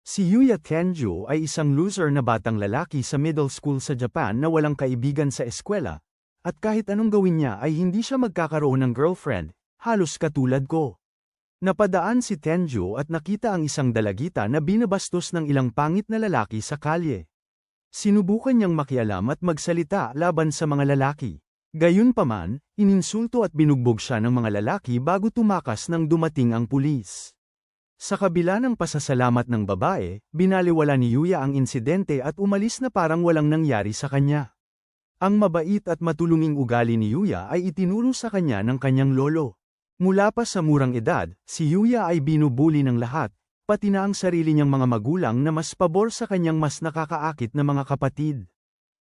Si Yuya Tenjo ay isang loser na batang lalaki sa middle school sa Japan na walang kaibigan sa eskwela, at kahit anong gawin niya ay hindi siya magkakaroon ng girlfriend, halos katulad ko. Napadaan si Tenjo at nakita ang isang dalagita na binabastos ng ilang pangit na lalaki sa kalye. Sinubukan niyang makialam at magsalita laban sa mga lalaki. Gayunpaman, ininsulto at binugbog siya ng mga lalaki bago tumakas nang dumating ang pulis. Sa kabila ng pasasalamat ng babae, binaliwala ni Yuya ang insidente at umalis na parang walang nangyari sa kanya. Ang mabait at matulunging ugali ni Yuya ay itinuro sa kanya ng kanyang lolo. Mula pa sa murang edad, si Yuya ay binubuli ng lahat, pati na ang sarili niyang mga magulang na mas pabor sa kanyang mas nakakaakit na mga kapatid.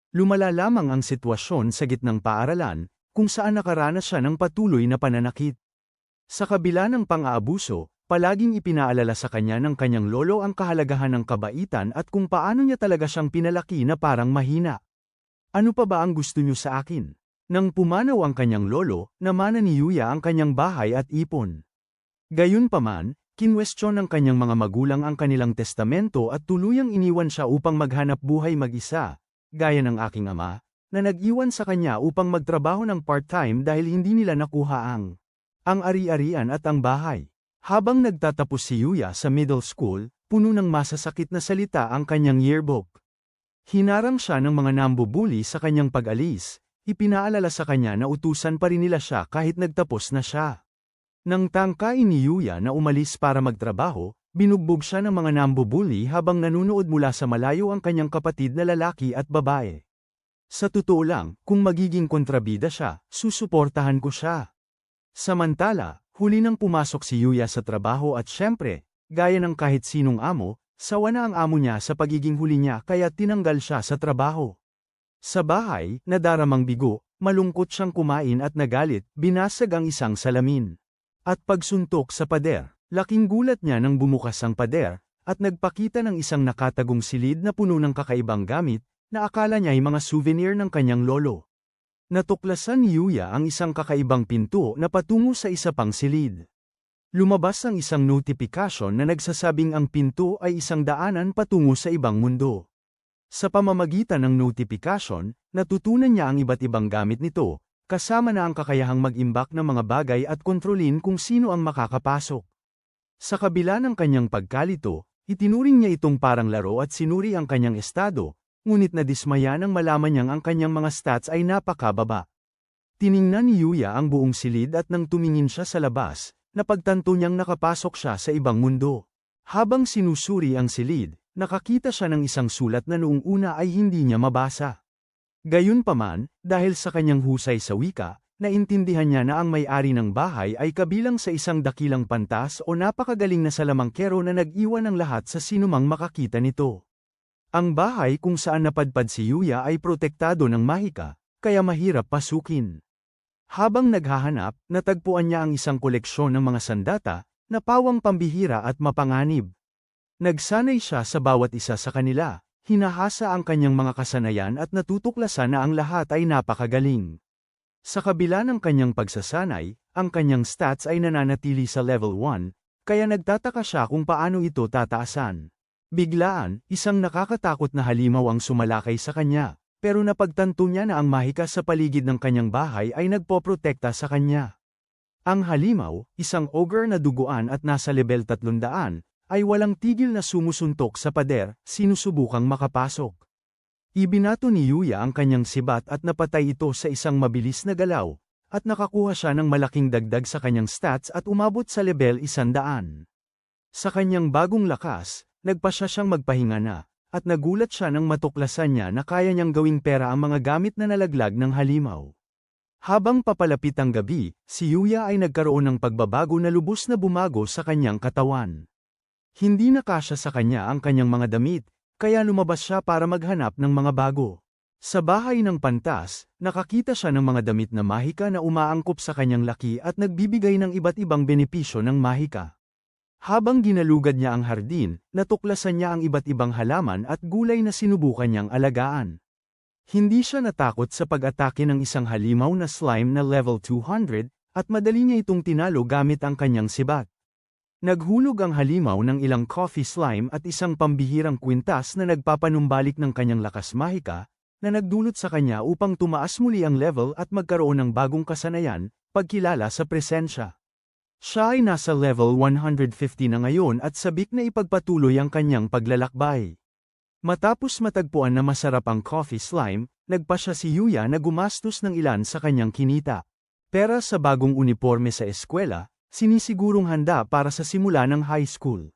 Lumala lamang ang sitwasyon sa gitnang paaralan, kung saan nakaranas siya ng patuloy na pananakit. Sa kabila ng pang-aabuso, palaging ipinaalala sa kanya ng kanyang lolo ang kahalagahan ng kabaitan at kung paano niya talaga siyang pinalaki na parang mahina. Ano pa ba ang gusto niyo sa akin? Nang pumanaw ang kanyang lolo, namana ni Yuya ang kanyang bahay at ipon. Gayunpaman, kinwestiyon ng kanyang mga magulang ang kanilang testamento at tuluyang iniwan siya upang maghanap buhay mag-isa, gaya ng aking ama, na nag-iwan sa kanya upang magtrabaho ng part-time dahil hindi nila nakuha ang ari-arian at ang bahay. Habang nagtatapos si Yuya sa middle school, puno ng masasakit na salita ang kanyang yearbook. Hinarang siya ng mga nambubuli sa kanyang pag-alis, ipinaalala sa kanya na utusan pa rin nila siya kahit nagtapos na siya. Nang tangkain ni Yuya na umalis para magtrabaho, binugbog siya ng mga nambubuli habang nanunood mula sa malayo ang kanyang kapatid na lalaki at babae. Sa totoo lang, kung magiging kontrabida siya, susuportahan ko siya. Samantala, huli nang pumasok si Yuya sa trabaho at syempre, gaya ng kahit sinong amo, sawa na ang amo niya sa pagiging huli niya kaya tinanggal siya sa trabaho. Sa bahay, nadaramang bigo, malungkot siyang kumain at nagalit, binasag ang isang salamin. At pagsuntok sa pader, laking gulat niya nang bumukas ang pader, at nagpakita ng isang nakatagong silid na puno ng kakaibang gamit, na akala niya ay mga souvenir ng kanyang lolo. Natuklasan ni Yuya ang isang kakaibang pinto na patungo sa isa pang silid. Lumabas ang isang notifikasyon na nagsasabing ang pinto ay isang daanan patungo sa ibang mundo. Sa pamamagitan ng notifikasyon, natutunan niya ang iba't ibang gamit nito, kasama na ang kakayahang mag-imbak ng mga bagay at kontrolin kung sino ang makakapasok. Sa kabila ng kanyang pagkalito, itinuring niya itong parang laro at sinuri ang kanyang estado, ngunit nadismaya nang malaman niyang ang kanyang mga stats ay napakababa. Tiningnan ni Yuya ang buong silid at nang tumingin siya sa labas, napagtanto niyang nakapasok siya sa ibang mundo. Habang sinusuri ang silid, nakakita siya ng isang sulat na noong una ay hindi niya mabasa. Gayunpaman, dahil sa kanyang husay sa wika, naintindihan niya na ang may-ari ng bahay ay kabilang sa isang dakilang pantas o napakagaling na salamangkero na nag-iwan ng lahat sa sinumang makakita nito. Ang bahay kung saan napadpad si Yuya ay protektado ng mahika, kaya mahirap pasukin. Habang naghahanap, natagpuan niya ang isang koleksyon ng mga sandata, na pawang pambihira at mapanganib. Nagsanay siya sa bawat isa sa kanila, hinahasa ang kanyang mga kasanayan at natutuklasan na ang lahat ay napakagaling. Sa kabila ng kanyang pagsasanay, ang kanyang stats ay nananatili sa level 1, kaya nagtataka siya kung paano ito tataasan. Biglaan, isang nakakatakot na halimaw ang sumalakay sa kanya, pero napagtanto niya na ang mahika sa paligid ng kanyang bahay ay nagpoprotekta sa kanya. Ang halimaw, isang ogre na duguan at nasa level 300, ay walang tigil na sumusuntok sa pader, sinusubukang makapasok. Ibinato ni Yuya ang kanyang sibat at napatay ito sa isang mabilis na galaw, at nakakuha siya ng malaking dagdag sa kanyang stats at umabot sa level 100. Sa kanyang bagong lakas, nagpasya siyang magpahinga na, at nagulat siya nang matuklasan niya na kaya niyang gawing pera ang mga gamit na nalaglag ng halimaw. Habang papalapit ang gabi, si Yuya ay nagkaroon ng pagbabago na lubos na bumago sa kanyang katawan. Hindi na kasya sa kanya ang kanyang mga damit, kaya lumabas siya para maghanap ng mga bago. Sa bahay ng pantas, nakakita siya ng mga damit na mahika na umaangkop sa kanyang laki at nagbibigay ng iba't ibang benepisyo ng mahika. Habang ginalugad niya ang hardin, natuklasan niya ang iba't ibang halaman at gulay na sinubukan niyang alagaan. Hindi siya natakot sa pag-atake ng isang halimaw na slime na level 200, at madali niya itong tinalo gamit ang kanyang sibat. Naghulog ang halimaw ng ilang coffee slime at isang pambihirang kwintas na nagpapanumbalik ng kanyang lakas mahika, na nagdulot sa kanya upang tumaas muli ang level at magkaroon ng bagong kasanayan, pagkilala sa presensya. Siya ay nasa level 150 na ngayon at sabik na ipagpatuloy ang kanyang paglalakbay. Matapos matagpuan na masarap ang coffee slime, nagpa siya si Yuya na gumastos ng ilan sa kanyang kinita. Pera sa bagong uniforme sa eskwela, sinisigurong handa para sa simula ng high school.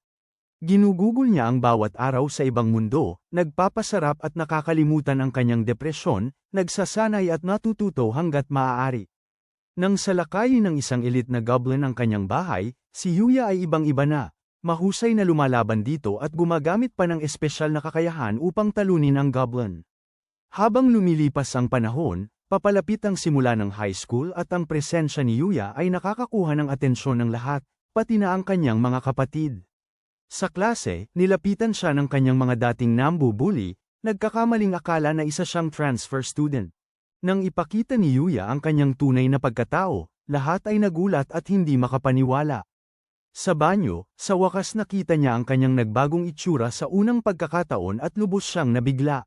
Ginugugol niya ang bawat araw sa ibang mundo, nagpapasarap at nakakalimutan ang kanyang depresyon, nagsasanay at natututo hanggat maaari. Nang salakayin ng isang elite na goblin ang kanyang bahay, si Yuya ay ibang-iba na. Mahusay na lumalaban dito at gumagamit pa ng espesyal na kakayahan upang talunin ang goblin. Habang lumilipas ang panahon, papalapit ang simula ng high school at ang presensya ni Yuya ay nakakakuha ng atensyon ng lahat, pati na ang kanyang mga kapatid. Sa klase, nilapitan siya ng kanyang mga dating nambu-bully, nagkakamaling akala na isa siyang transfer student. Nang ipakita ni Yuya ang kanyang tunay na pagkatao, lahat ay nagulat at hindi makapaniwala. Sa banyo, sa wakas nakita niya ang kanyang nagbagong itsura sa unang pagkakataon at lubos siyang nabigla.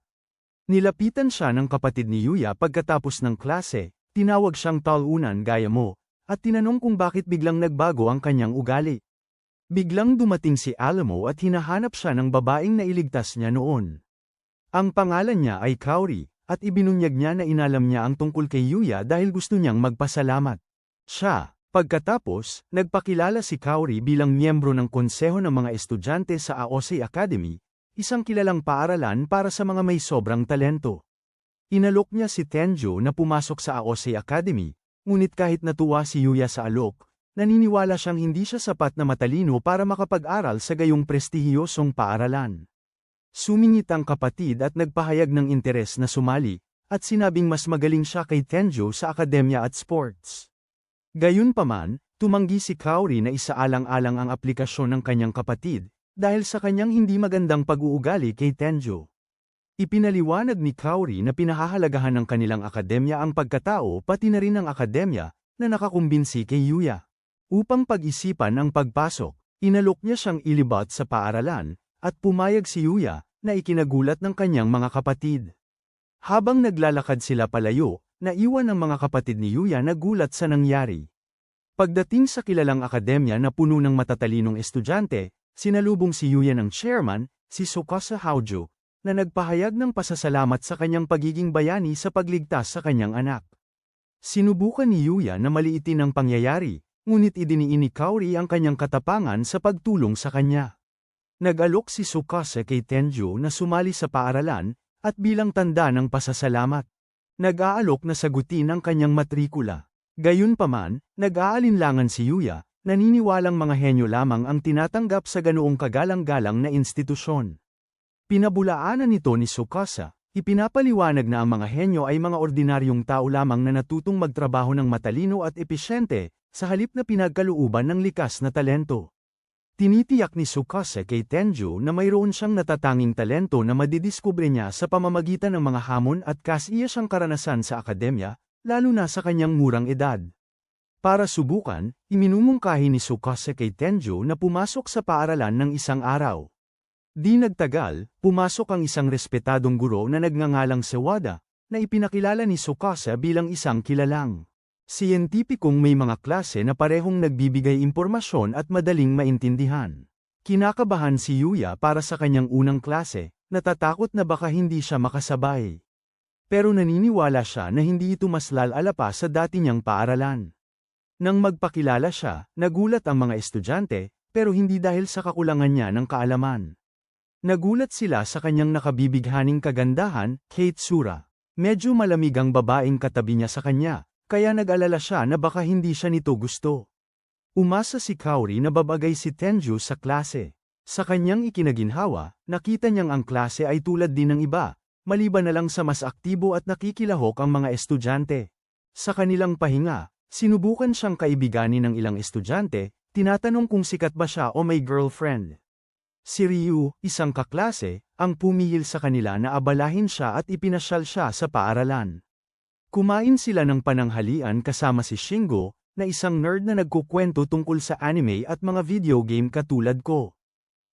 Nilapitan siya ng kapatid ni Yuya pagkatapos ng klase, tinawag siyang talunan gaya mo, at tinanong kung bakit biglang nagbago ang kanyang ugali. Biglang dumating si Alamo at hinahanap siya ng babaeng nailigtas niya noon. Ang pangalan niya ay Kaori, at ibinunyag niya na inalam niya ang tungkol kay Yuya dahil gusto niyang magpasalamat. Siya, pagkatapos, nagpakilala si Kaori bilang miyembro ng konseho ng mga estudyante sa Aosei Academy, isang kilalang paaralan para sa mga may sobrang talento. Inalok niya si Tenjo na pumasok sa Aosei Academy, ngunit kahit natuwa si Yuya sa alok, naniniwala siyang hindi siya sapat na matalino para makapag-aral sa gayong prestihiyosong paaralan. Sumingit ang kapatid at nagpahayag ng interes na sumali, at sinabing mas magaling siya kay Tenjo sa akademya at sports. Gayunpaman, tumanggi si Kaori na isaalang-alang ang aplikasyon ng kanyang kapatid, dahil sa kanyang hindi magandang pag-uugali kay Tenjo. Ipinaliwanag ni Kaori na pinahahalagahan ng kanilang akademya ang pagkatao pati na rin ang akademya, na nakakumbinsi kay Yuya. Upang pag-isipan ang pagpasok, inalok niya siyang ilibat sa paaralan, at pumayag si Yuya, na ikinagulat ng kanyang mga kapatid. Habang naglalakad sila palayo, naiwan ang mga kapatid ni Yuya na gulat sa nangyari. Pagdating sa kilalang akademya na puno ng matatalinong estudyante, sinalubong si Yuya ng chairman, si Tsukasa Haoju, na nagpahayag ng pasasalamat sa kanyang pagiging bayani sa pagligtas sa kanyang anak. Sinubukan ni Yuya na maliitin ang pangyayari, ngunit idiniin ni Kaori ang kanyang katapangan sa pagtulong sa kanya. Nag-alok si Tsukasa kay Tenjo na sumali sa paaralan, at bilang tanda ng pasasalamat, nag-aalok na sagutin ang kanyang matrikula. Gayunpaman, nag-aalinlangan si Yuya, naniniwalang mga henyo lamang ang tinatanggap sa ganoong kagalang-galang na institusyon. Pinabulaanan nito ni Tsukasa, ipinapaliwanag na ang mga henyo ay mga ordinaryong tao lamang na natutong magtrabaho ng matalino at episyente, sa halip na pinagkalooban ng likas na talento. Tinitiyak ni Tsukasa kay Tenjo na mayroon siyang natatanging talento na madidiskubre niya sa pamamagitan ng mga hamon at kasiya siyang karanasan sa akademya, lalo na sa kanyang murang edad. Para subukan, iminumungkahi ni Tsukasa kay Tenjo na pumasok sa paaralan ng isang araw. Di nagtagal, pumasok ang isang respetadong guro na nagngangalang Sewada, na ipinakilala ni Tsukasa bilang isang kilalang siyentipikong may mga klase na parehong nagbibigay impormasyon at madaling maintindihan. Kinakabahan si Yuya para sa kanyang unang klase, natatakot na baka hindi siya makasabay. Pero naniniwala siya na hindi ito mas lalala pa sa dati niyang paaralan. Nang magpakilala siya, nagulat ang mga estudyante, pero hindi dahil sa kakulangan niya ng kaalaman. Nagulat sila sa kanyang nakabibighaning kagandahan, Kaitsura. Medyo malamig ang babaeng katabi niya sa kanya, kaya nag-alala siya na baka hindi siya nito gusto. Umasa si Kaori na babagay si Tenjo sa klase. Sa kanyang ikinaginhawa, nakita niyang ang klase ay tulad din ng iba, maliban na lang sa mas aktibo at nakikilahok ang mga estudyante. Sa kanilang pahinga, sinubukan siyang kaibiganin ng ilang estudyante, tinatanong kung sikat ba siya o may girlfriend. Si Ryu, isang kaklase, ang pumihil sa kanila na abalahin siya at ipinasyal siya sa paaralan. Kumain sila ng pananghalian kasama si Shingo, na isang nerd na nagkukwento tungkol sa anime at mga video game katulad ko.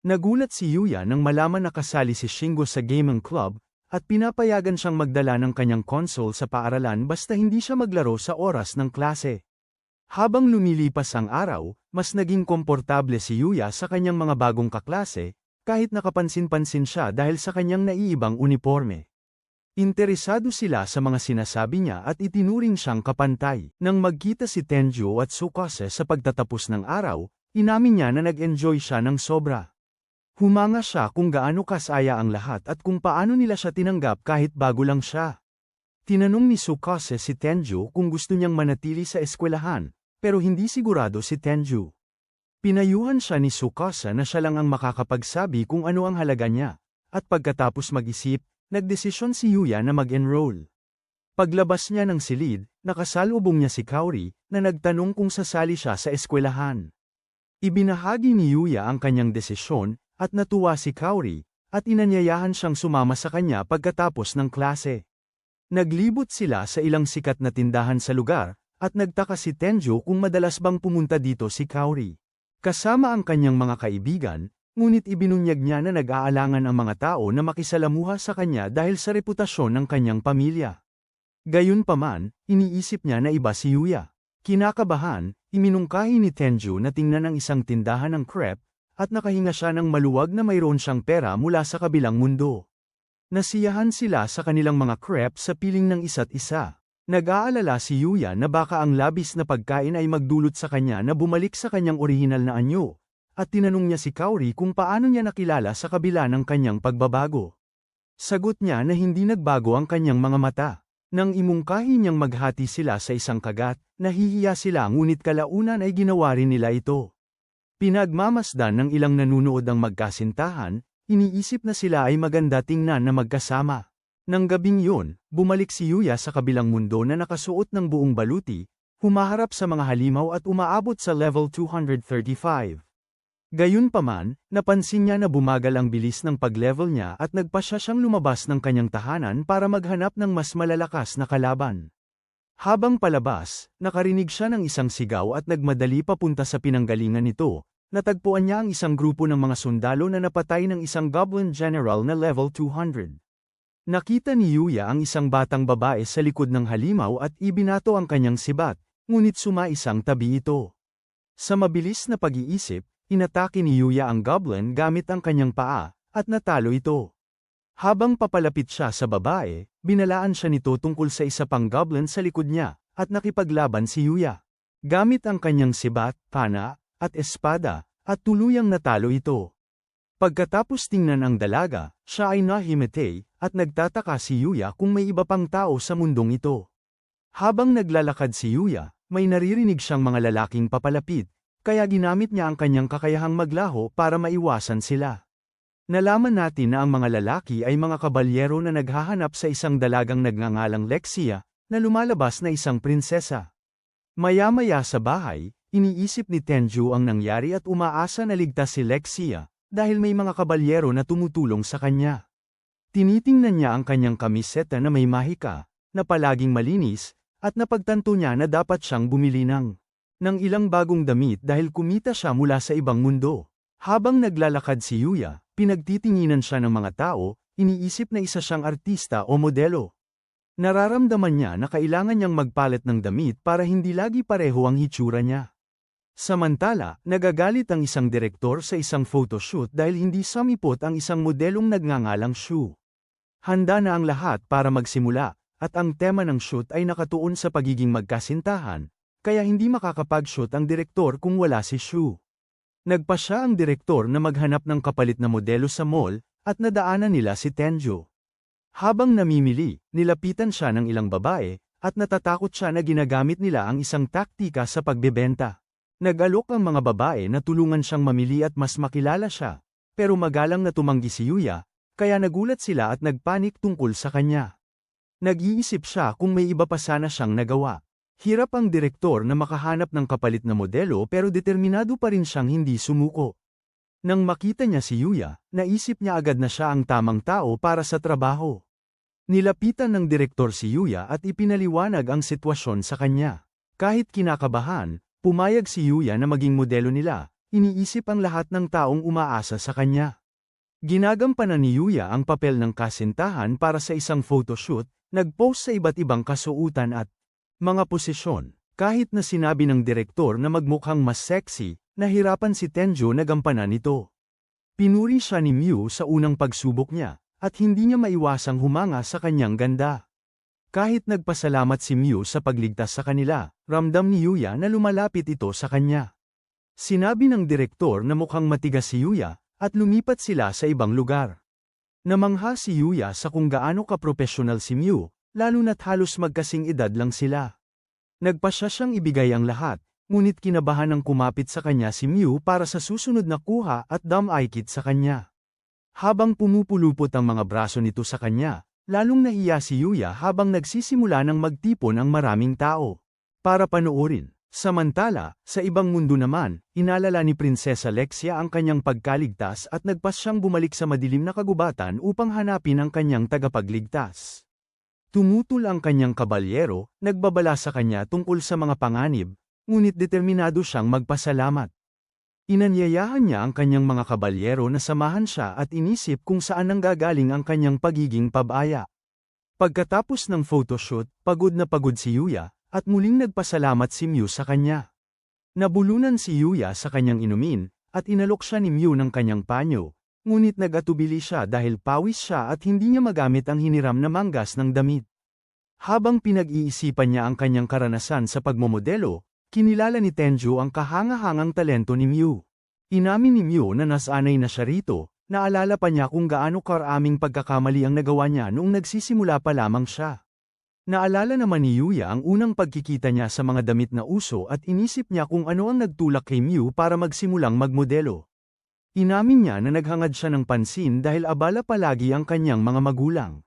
Nagulat si Yuya nang malaman na kasali si Shingo sa gaming club, at pinapayagan siyang magdala ng kanyang console sa paaralan basta hindi siya maglaro sa oras ng klase. Habang lumilipas ang araw, mas naging komportable si Yuya sa kanyang mga bagong kaklase, kahit nakapansin-pansin siya dahil sa kanyang naiibang uniforme. Interesado sila sa mga sinasabi niya at itinuring siyang kapantay. Nang magkita si Tenjo at Tsukasa sa pagtatapos ng araw, inamin niya na nag-enjoy siya ng sobra. Humanga siya kung gaano kasaya ang lahat at kung paano nila siya tinanggap kahit bago lang siya. Tinanong ni Tsukasa si Tenjo kung gusto niyang manatili sa eskwelahan, pero hindi sigurado si Tenjo. Pinayuhan siya ni Tsukasa na siya lang ang makakapagsabi kung ano ang halaga niya, at pagkatapos mag-isip, nagdesisyon si Yuya na mag-enroll. Paglabas niya ng silid, nakasalubong niya si Kaori, na nagtanong kung sasali siya sa eskwelahan. Ibinahagi ni Yuya ang kanyang desisyon, at natuwa si Kaori, at inanyayahan siyang sumama sa kanya pagkatapos ng klase. Naglibot sila sa ilang sikat na tindahan sa lugar, at nagtaka si Tenjo kung madalas bang pumunta dito si Kaori. Kasama ang kanyang mga kaibigan, ngunit ibinunyag niya na nag-aalangan ang mga tao na makisalamuha sa kanya dahil sa reputasyon ng kanyang pamilya. Gayunpaman, iniisip niya na iba si Yuya. Kinakabahan, iminungkahi ni Tenjo na tingnan ang isang tindahan ng crepe, at nakahinga siya ng maluwag na mayroon siyang pera mula sa kabilang mundo. Nasiyahan sila sa kanilang mga crepe sa piling ng isa't isa. Nag-aalala si Yuya na baka ang labis na pagkain ay magdulot sa kanya na bumalik sa kanyang orihinal na anyo, at tinanong niya si Kaori kung paano niya nakilala sa kabila ng kanyang pagbabago. Sagot niya na hindi nagbago ang kanyang mga mata. Nang imungkahi niyang maghati sila sa isang kagat, nahihiya sila ngunit kalaunan ay ginawa rin nila ito. Pinagmamasdan ng ilang nanunood ang magkasintahan, iniisip na sila ay maganda tingnan na magkasama. Nang gabing yun, bumalik si Yuya sa kabilang mundo na nakasuot ng buong baluti, humaharap sa mga halimaw at umaabot sa level 235. Gayunpaman, napansin niya na bumagal ang bilis ng pag-level niya at nagpasya siyang lumabas ng kanyang tahanan para maghanap ng mas malalakas na kalaban. Habang palabas, nakarinig siya ng isang sigaw at nagmadali papunta sa pinanggalingan nito. Natagpuan niya ang isang grupo ng mga sundalo na napatay ng isang goblin general na level 200. Nakita ni Yuya ang isang batang babae sa likod ng halimaw at ibinato ang kanyang sibat, ngunit sumaisang tabi ito. Sa mabilis na pag-iisip, inatake ni Yuya ang goblin gamit ang kanyang paa, at natalo ito. Habang papalapit siya sa babae, binalaan siya nito tungkol sa isa pang goblin sa likod niya, at nakipaglaban si Yuya. Gamit ang kanyang sibat, pana, at espada, at tuluyang natalo ito. Pagkatapos tingnan ang dalaga, siya ay nahimatay, at nagtataka si Yuya kung may iba pang tao sa mundong ito. Habang naglalakad si Yuya, may naririnig siyang mga lalaking papalapit, kaya ginamit niya ang kanyang kakayahang maglaho para maiwasan sila. Nalaman natin na ang mga lalaki ay mga kabalyero na naghahanap sa isang dalagang nagngangalang Lexia, na lumalabas na isang prinsesa. Maya-maya sa bahay, iniisip ni Tenjo ang nangyari at umaasa na ligtas si Lexia, dahil may mga kabalyero na tumutulong sa kanya. Tinitingnan niya ang kanyang kamiseta na may mahika, na palaging malinis, at napagtanto niya na dapat siyang bumili ng ilang bagong damit dahil kumita siya mula sa ibang mundo. Habang naglalakad si Yuya, pinagtitinginan siya ng mga tao, iniisip na isa siyang artista o modelo. Nararamdaman niya na kailangan niyang magpalit ng damit para hindi lagi pareho ang hitsura niya. Samantala, nagagalit ang isang direktor sa isang photoshoot dahil hindi samipot ang isang modelong nagngangalang Shu. Handa na ang lahat para magsimula, at ang tema ng shoot ay nakatuon sa pagiging magkasintahan, kaya hindi makakapag-shoot ang direktor kung wala si Shu. Nagpasya ang direktor na maghanap ng kapalit na modelo sa mall, at nadaanan nila si Tenjo. Habang namimili, nilapitan siya ng ilang babae, at natatakot siya na ginagamit nila ang isang taktika sa pagbebenta. Nag-alok ang mga babae na tulungan siyang mamili at mas makilala siya, pero magalang na tumanggi si Yuya, kaya nagulat sila at nagpanik tungkol sa kanya. Nag-iisip siya kung may iba pa sana siyang nagawa. Hirap ang direktor na makahanap ng kapalit na modelo pero determinado pa rin siyang hindi sumuko. Nang makita niya si Yuya, naisip niya agad na siya ang tamang tao para sa trabaho. Nilapitan ng direktor si Yuya at ipinaliwanag ang sitwasyon sa kanya. Kahit kinakabahan, pumayag si Yuya na maging modelo nila, iniisip ang lahat ng taong umaasa sa kanya. Ginagampanan ni Yuya ang papel ng kasintahan para sa isang photoshoot, nag-post sa iba't ibang kasuotan at mga posisyon. Kahit na sinabi ng direktor na magmukhang mas sexy, nahirapan si Tenjo na gampanan ito. Pinuri siya ni Miu sa unang pagsubok niya, at hindi niya maiwasang humanga sa kanyang ganda. Kahit nagpasalamat si Miu sa pagligtas sa kanila, ramdam ni Yuya na lumalapit ito sa kanya. Sinabi ng direktor na mukhang matigas si Yuya, at lumipat sila sa ibang lugar. Namangha si Yuya sa kung gaano kapropesyonal si Miu, lalo na't halos magkasing edad lang sila. Nagpasya siyang ibigay ang lahat, ngunit kinabahan ng kumapit sa kanya si Miu para sa susunod na kuha at dam-aikit sa kanya. Habang pumupulupot ang mga braso nito sa kanya, lalong nahiya si Yuya habang nagsisimula ng magtipon ang maraming tao para panoorin. Samantala, sa ibang mundo naman, inalala ni Prinsesa Lexia ang kanyang pagkaligtas at nagpas siyang bumalik sa madilim na kagubatan upang hanapin ang kanyang tagapagligtas. Tumutol ang kanyang kabalyero, nagbabala sa kanya tungkol sa mga panganib, ngunit determinado siyang magpasalamat. Inanyayahan niya ang kanyang mga kabalyero na samahan siya at inisip kung saan nanggagaling ang kanyang pagiging pabaya. Pagkatapos ng photoshoot, pagod na pagod si Yuya, at muling nagpasalamat si Miu sa kanya. Nabulunan si Yuya sa kanyang inumin, at inalok siya ni Miu ng kanyang panyo, ngunit nag-atubili siya dahil pawis siya at hindi niya magamit ang hiniram na manggas ng damit. Habang pinag-iisipan niya ang kanyang karanasan sa pagmomodelo, kinilala ni Tenjo ang kahanga-hangang talento ni Miu. Inamin ni Miu na nasanay na siya rito, naalala pa niya kung gaano karaming pagkakamali ang nagawa niya noong nagsisimula pa lamang siya. Naalala naman ni Yuya ang unang pagkikita niya sa mga damit na uso at inisip niya kung ano ang nagtulak kay Miu para magsimulang magmodelo. Inamin niya na naghangad siya ng pansin dahil abala palagi ang kanyang mga magulang.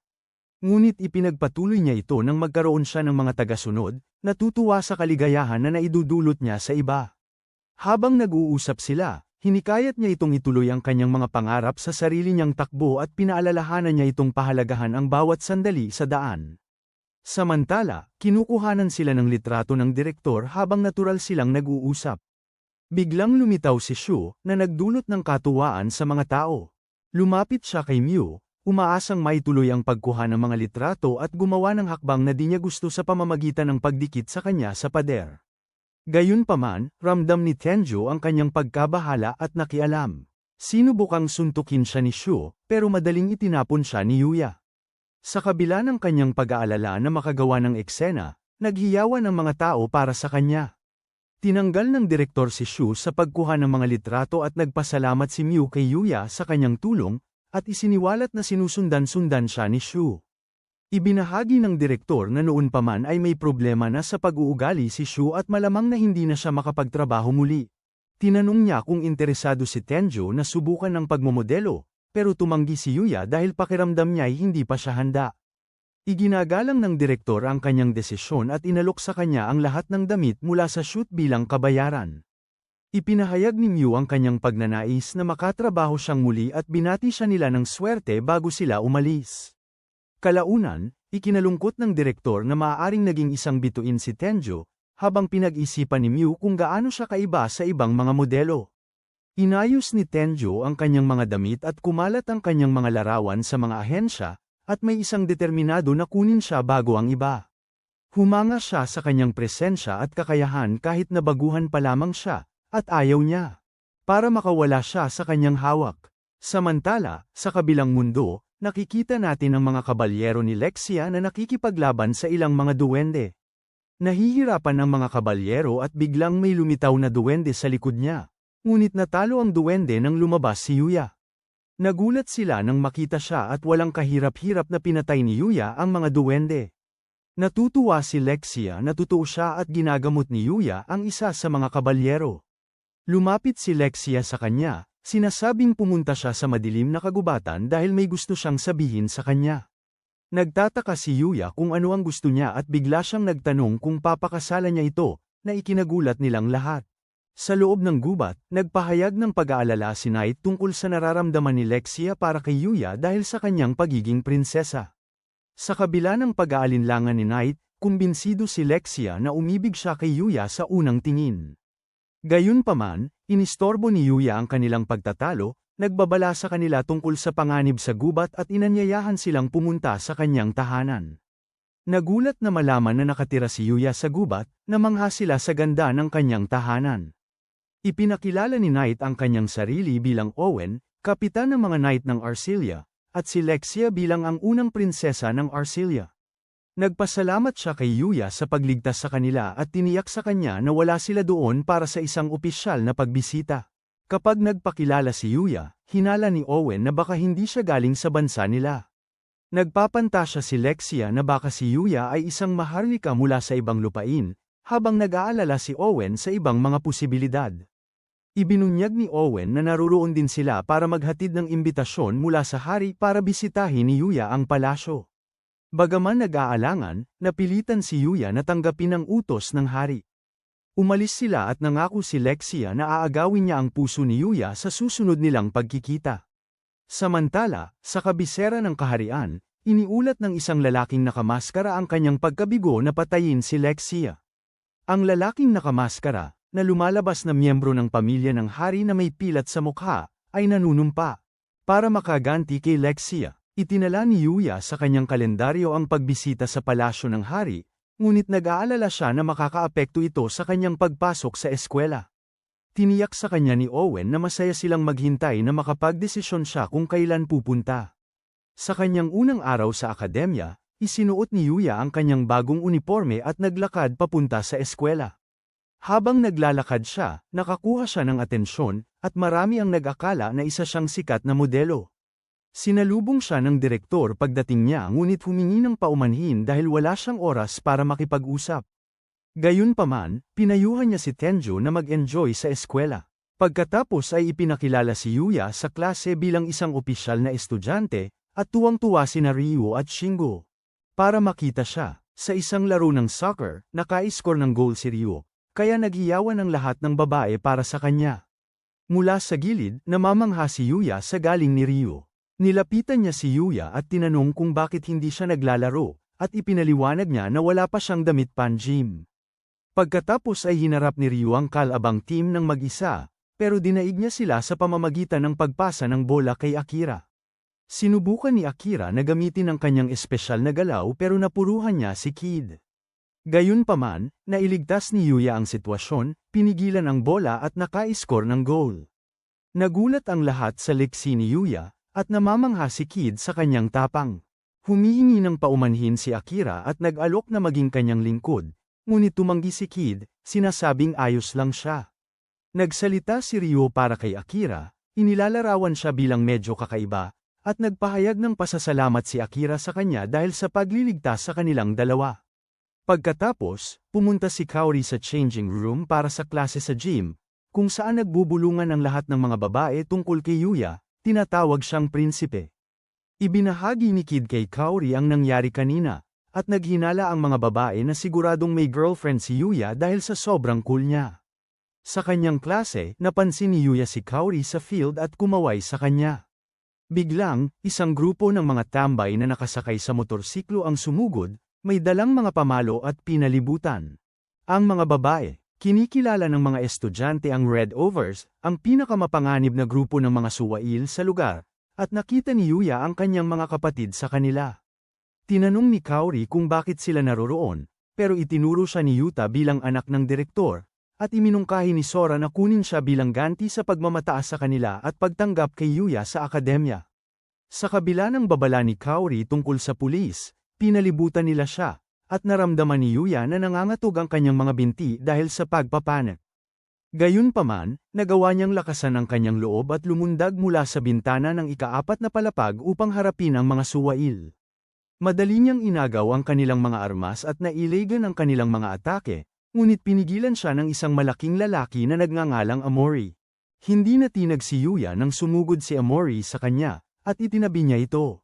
Ngunit ipinagpatuloy niya ito nang magkaroon siya ng mga tagasunod, natutuwa sa kaligayahan na naidudulot niya sa iba. Habang nag-uusap sila, hinikayat niya itong ituloy ang kanyang mga pangarap sa sarili niyang takbo at pinaalalahanan niya itong pahalagahan ang bawat sandali sa daan. Samantala, kinukuhanan sila ng litrato ng direktor habang natural silang nag-uusap. Biglang lumitaw si Shu, na nagdulot ng katuwaan sa mga tao. Lumapit siya kay Miu, umaasang maituloy ang pagkuha ng mga litrato at gumawa ng hakbang na di niya gusto sa pamamagitan ng pagdikit sa kanya sa pader. Gayunpaman, ramdam ni Tenjo ang kanyang pagkabahala at nakialam. Sinubukang suntukin siya ni Shu, pero madaling itinapon siya ni Yuya. Sa kabila ng kanyang pag-aalala na makagawa ng eksena, naghiyawan ang mga tao para sa kanya. Tinanggal ng direktor si Shu sa pagkuha ng mga litrato at nagpasalamat si Miu kay Yuya sa kanyang tulong, at isiniwalat na sinusundan-sundan siya ni Shu. Ibinahagi ng direktor na noon pa man ay may problema na sa pag-uugali si Shu at malamang na hindi na siya makapagtrabaho muli. Tinanong niya kung interesado si Tenjo na subukan ng pagmomodelo, pero tumanggi si Yuya dahil pakiramdam niya ay hindi pa siya handa. Iginagalang ng direktor ang kanyang desisyon at inalok sa kanya ang lahat ng damit mula sa shoot bilang kabayaran. Ipinahayag ni Miu ang kanyang pagnanais na makatrabaho siyang muli at binati siya nila ng swerte bago sila umalis. Kalaunan, ikinalungkot ng direktor na maaaring naging isang bituin si Tenjo, habang pinag-isipan ni Miu kung gaano siya kaiba sa ibang mga modelo. Inayos ni Tenjo ang kanyang mga damit at kumalat ang kanyang mga larawan sa mga ahensya, at may isang determinado na kunin siya bago ang iba. Humanga siya sa kanyang presensya at kakayahan kahit nabaguhan pa lamang siya, at ayaw niya. Para makawala siya sa kanyang hawak. Samantala, sa kabilang mundo, nakikita natin ang mga kabalyero ni Lexia na nakikipaglaban sa ilang mga duwende. Nahihirapan ang mga kabalyero at biglang may lumitaw na duwende sa likod niya. Ngunit natalo ang duwende nang lumabas si Yuya. Nagulat sila nang makita siya at walang kahirap-hirap na pinatay ni Yuya ang mga duwende. Natutuwa si Lexia na totoo siya at ginagamot ni Yuya ang isa sa mga kabalyero. Lumapit si Lexia sa kanya, sinasabing pumunta siya sa madilim na kagubatan dahil may gusto siyang sabihin sa kanya. Nagtataka si Yuya kung ano ang gusto niya at bigla siyang nagtanong kung papakasalan niya ito, na ikinagulat nilang lahat. Sa loob ng gubat, nagpahayag ng pag-aalala si Knight tungkol sa nararamdaman ni Lexia para kay Yuya dahil sa kanyang pagiging prinsesa. Sa kabila ng pag-aalinlangan ni Knight, Kumbinsido si Lexia na umibig siya kay Yuya sa unang tingin. Gayunpaman, inistorbo ni Yuya ang kanilang pagtatalo, nagbabala sa kanila tungkol sa panganib sa gubat at inanyayahan silang pumunta sa kanyang tahanan. Nagulat na malaman na nakatira si Yuya sa gubat, namangha sila sa ganda ng kanyang tahanan. Ipinakilala ni Knight ang kanyang sarili bilang Owen, kapitan ng mga Knight ng Arcelia, at si Lexia bilang ang unang prinsesa ng Arcelia. Nagpasalamat siya kay Yuya sa pagligtas sa kanila at tiniyak sa kanya na wala sila doon para sa isang opisyal na pagbisita. Kapag nagpakilala si Yuya, hinala ni Owen na baka hindi siya galing sa bansa nila. Nagpapantasya si Lexia na baka si Yuya ay isang maharlika mula sa ibang lupain, habang nag-aalala si Owen sa ibang mga posibilidad. Ibinunyag ni Owen na naruroon din sila para maghatid ng imbitasyon mula sa hari para bisitahin ni Yuya ang palasyo. Bagaman nag-aalangan, napilitan si Yuya na tanggapin ang utos ng hari. Umalis sila at nangako si Lexia na aagawin niya ang puso ni Yuya sa susunod nilang pagkikita. Samantala, sa kabisera ng kaharian, iniulat ng isang lalaking nakamaskara ang kanyang pagkabigo na patayin si Lexia. Ang lalaking nakamaskara, na lumalabas na miyembro ng pamilya ng hari na may pilat sa mukha, ay nanunumpa. Para makaganti kay Lexia, itinala ni Yuya sa kanyang kalendaryo ang pagbisita sa palasyo ng hari, ngunit nag-aalala siya na makakaapekto ito sa kanyang pagpasok sa eskwela. Tiniyak sa kanya ni Owen na masaya silang maghintay na makapagdesisyon siya kung kailan pupunta. Sa kanyang unang araw sa akademya, isinuot ni Yuya ang kanyang bagong uniforme at naglakad papunta sa eskwela. Habang naglalakad siya, nakakuha siya ng atensyon, at marami ang nag-akala na isa siyang sikat na modelo. Sinalubong siya ng direktor pagdating niya ngunit humingi ng paumanhin dahil wala siyang oras para makipag-usap. Gayunpaman, pinayuhan niya si Tenjo na mag-enjoy sa eskwela. Pagkatapos ay ipinakilala si Yuya sa klase bilang isang opisyal na estudyante, at tuwang-tuwa sina Ryu at Shingo. Para makita siya, sa isang laro ng soccer, naka-score ng goal si Ryu, kaya naghiyawan ang lahat ng babae para sa kanya. Mula sa gilid, namamangha si Yuya sa galing ni Ryu. Nilapitan niya si Yuya at tinanong kung bakit hindi siya naglalaro, at ipinaliwanag niya na wala pa siyang damit pan-gym. Pagkatapos ay hinarap ni Ryu ang kalabang team ng mag-isa, pero dinaig niya sila sa pamamagitan ng pagpasa ng bola kay Akira. Sinubukan ni Akira na gamitin ang kanyang espesyal na galaw pero napuruhan niya si Kid. Gayunpaman, nailigtas ni Yuya ang sitwasyon, pinigilan ang bola at naka-score ng goal. Nagulat ang lahat sa leksi ni Yuya, at namamangha si Kid sa kanyang tapang. Humihingi ng paumanhin si Akira at nag-alok na maging kanyang lingkod, ngunit tumanggi si Kid, sinasabing ayos lang siya. Nagsalita si Ryo para kay Akira, inilalarawan siya bilang medyo kakaiba, at nagpahayag ng pasasalamat si Akira sa kanya dahil sa pagliligtas sa kanilang dalawa. Pagkatapos, pumunta si Kaori sa changing room para sa klase sa gym, kung saan nagbubulungan ang lahat ng mga babae tungkol kay Yuya, tinatawag siyang prinsipe. Ibinahagi ni Kid kay Kaori ang nangyari kanina, at naghinala ang mga babae na siguradong may girlfriend si Yuya dahil sa sobrang cool niya. Sa kanyang klase, napansin ni Yuya si Kaori sa field at kumaway sa kanya. Biglang, isang grupo ng mga tambay na nakasakay sa motorsiklo ang sumugod, may dalang mga pamalo at pinalibutan. Ang mga babae, kinikilala ng mga estudyante ang Red Overs, ang pinakamapanganib na grupo ng mga suwail sa lugar, at nakita ni Yuya ang kanyang mga kapatid sa kanila. Tinanong ni Kaori kung bakit sila naroroon, pero itinuro siya ni Yuta bilang anak ng direktor, at iminungkahi ni Sora na kunin siya bilang ganti sa pagmamataas sa kanila at pagtanggap kay Yuya sa akademya. Sa kabila ng babala ni Kaori tungkol sa pulis, pinalibutan nila siya, at naramdaman ni Yuya na nangangatog ang kanyang mga binti dahil sa pagpapanik. Gayunpaman, nagawa niyang lakasan ang kanyang loob at lumundag mula sa bintana ng ika-4 na palapag upang harapin ang mga suwail. Madali niyang inagaw ang kanilang mga armas at nailagan ang kanilang mga atake, ngunit pinigilan siya ng isang malaking lalaki na nagngangalang Amori. Hindi natinag si Yuya nang sumugod si Amori sa kanya, at itinabi niya ito.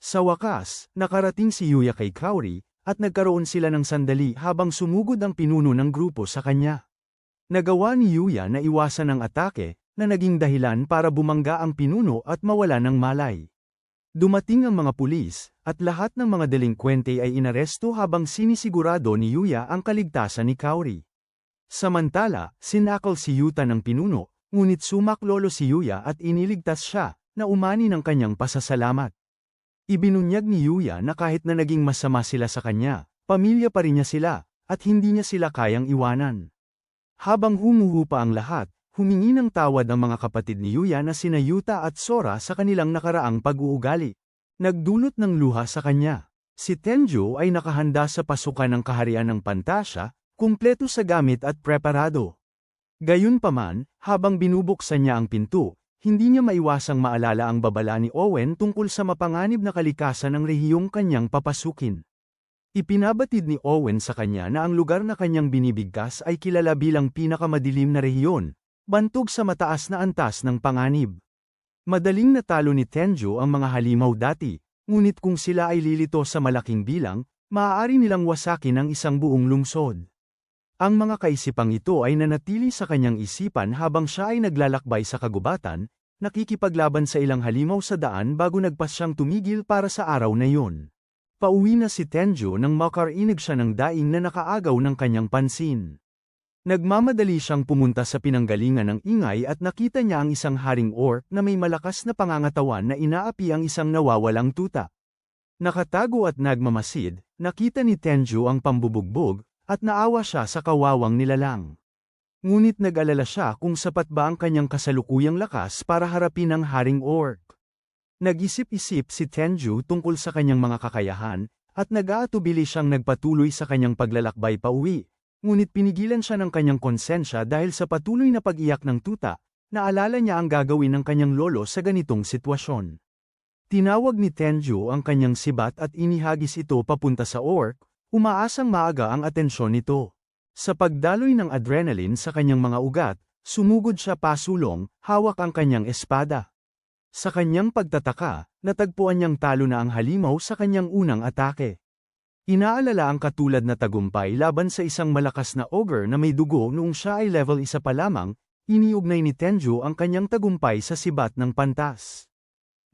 Sa wakas, nakarating si Yuya kay Kaori, at nagkaroon sila ng sandali habang sumugod ang pinuno ng grupo sa kanya. Nagawa ni Yuya na iwasan ang atake, na naging dahilan para bumangga ang pinuno at mawala ng malay. Dumating ang mga pulis, at lahat ng mga delinkwente ay inaresto habang sinisigurado ni Yuya ang kaligtasan ni Kaori. Samantala, sinakal si Yuta ng pinuno, ngunit sumaklolo si Yuya at iniligtas siya, na umani ng kanyang pasasalamat. Ibinunyag ni Yuya na kahit na naging masama sila sa kanya, pamilya pa rin niya sila, at hindi niya sila kayang iwanan. Habang humuhupa ang lahat, humingi ng tawad ang mga kapatid ni Yuya na sina Yuta at Sora sa kanilang nakaraang pag-uugali. Nagdulot ng luha sa kanya. Si Tenjo ay nakahanda sa pasukan ng kaharian ng Pantasya, kumpleto sa gamit at preparado. Gayunpaman, habang binubuksan niya ang pinto, hindi niya maiwasang maalala ang babala ni Owen tungkol sa mapanganib na kalikasan ng rehiyong kanyang papasukin. Ipinabatid ni Owen sa kanya na ang lugar na kanyang binibigkas ay kilala bilang pinakamadilim na rehiyon, bantog sa mataas na antas ng panganib. Madaling natalo ni Tenjo ang mga halimaw dati, ngunit kung sila ay lilito sa malaking bilang, maaari nilang wasakin ang isang buong lungsod. Ang mga kaisipang ito ay nanatili sa kanyang isipan habang siya ay naglalakbay sa kagubatan, nakikipaglaban sa ilang halimaw sa daan bago nagpas siyang tumigil para sa araw na iyon. Pauwi na si Tenjo nang makarinig siya ng daing na nakaagaw ng kanyang pansin. Nagmamadali siyang pumunta sa pinanggalingan ng ingay at nakita niya ang isang haring orc na may malakas na pangangatawan na inaapi ang isang nawawalang tuta. Nakatago at nagmamasid, nakita ni Tenjo ang pambubugbog, at naawa siya sa kawawang nilalang. Ngunit nag-alala siya kung sapat ba ang kanyang kasalukuyang lakas para harapin ang haring orc. Nag-isip-isip si Tenjo tungkol sa kanyang mga kakayahan, at nag-aatubili siyang nagpatuloy sa kanyang paglalakbay pauwi. Ngunit pinigilan siya ng kanyang konsensya dahil sa patuloy na pag-iyak ng tuta, naalala niya ang gagawin ng kanyang lolo sa ganitong sitwasyon. Tinawag ni Tenjo ang kanyang sibat at inihagis ito papunta sa orc, umaasang maaga ang atensyon nito. Sa pagdaloy ng adrenaline sa kanyang mga ugat, sumugod siya pasulong, hawak ang kanyang espada. Sa kanyang pagtataka, natagpuan niyang talo na ang halimaw sa kanyang unang atake. Inaalala ang katulad na tagumpay laban sa isang malakas na ogre na may dugo noong siya ay level 1 pa lamang, iniugnay ni Tenjo ang kanyang tagumpay sa sibat ng pantas.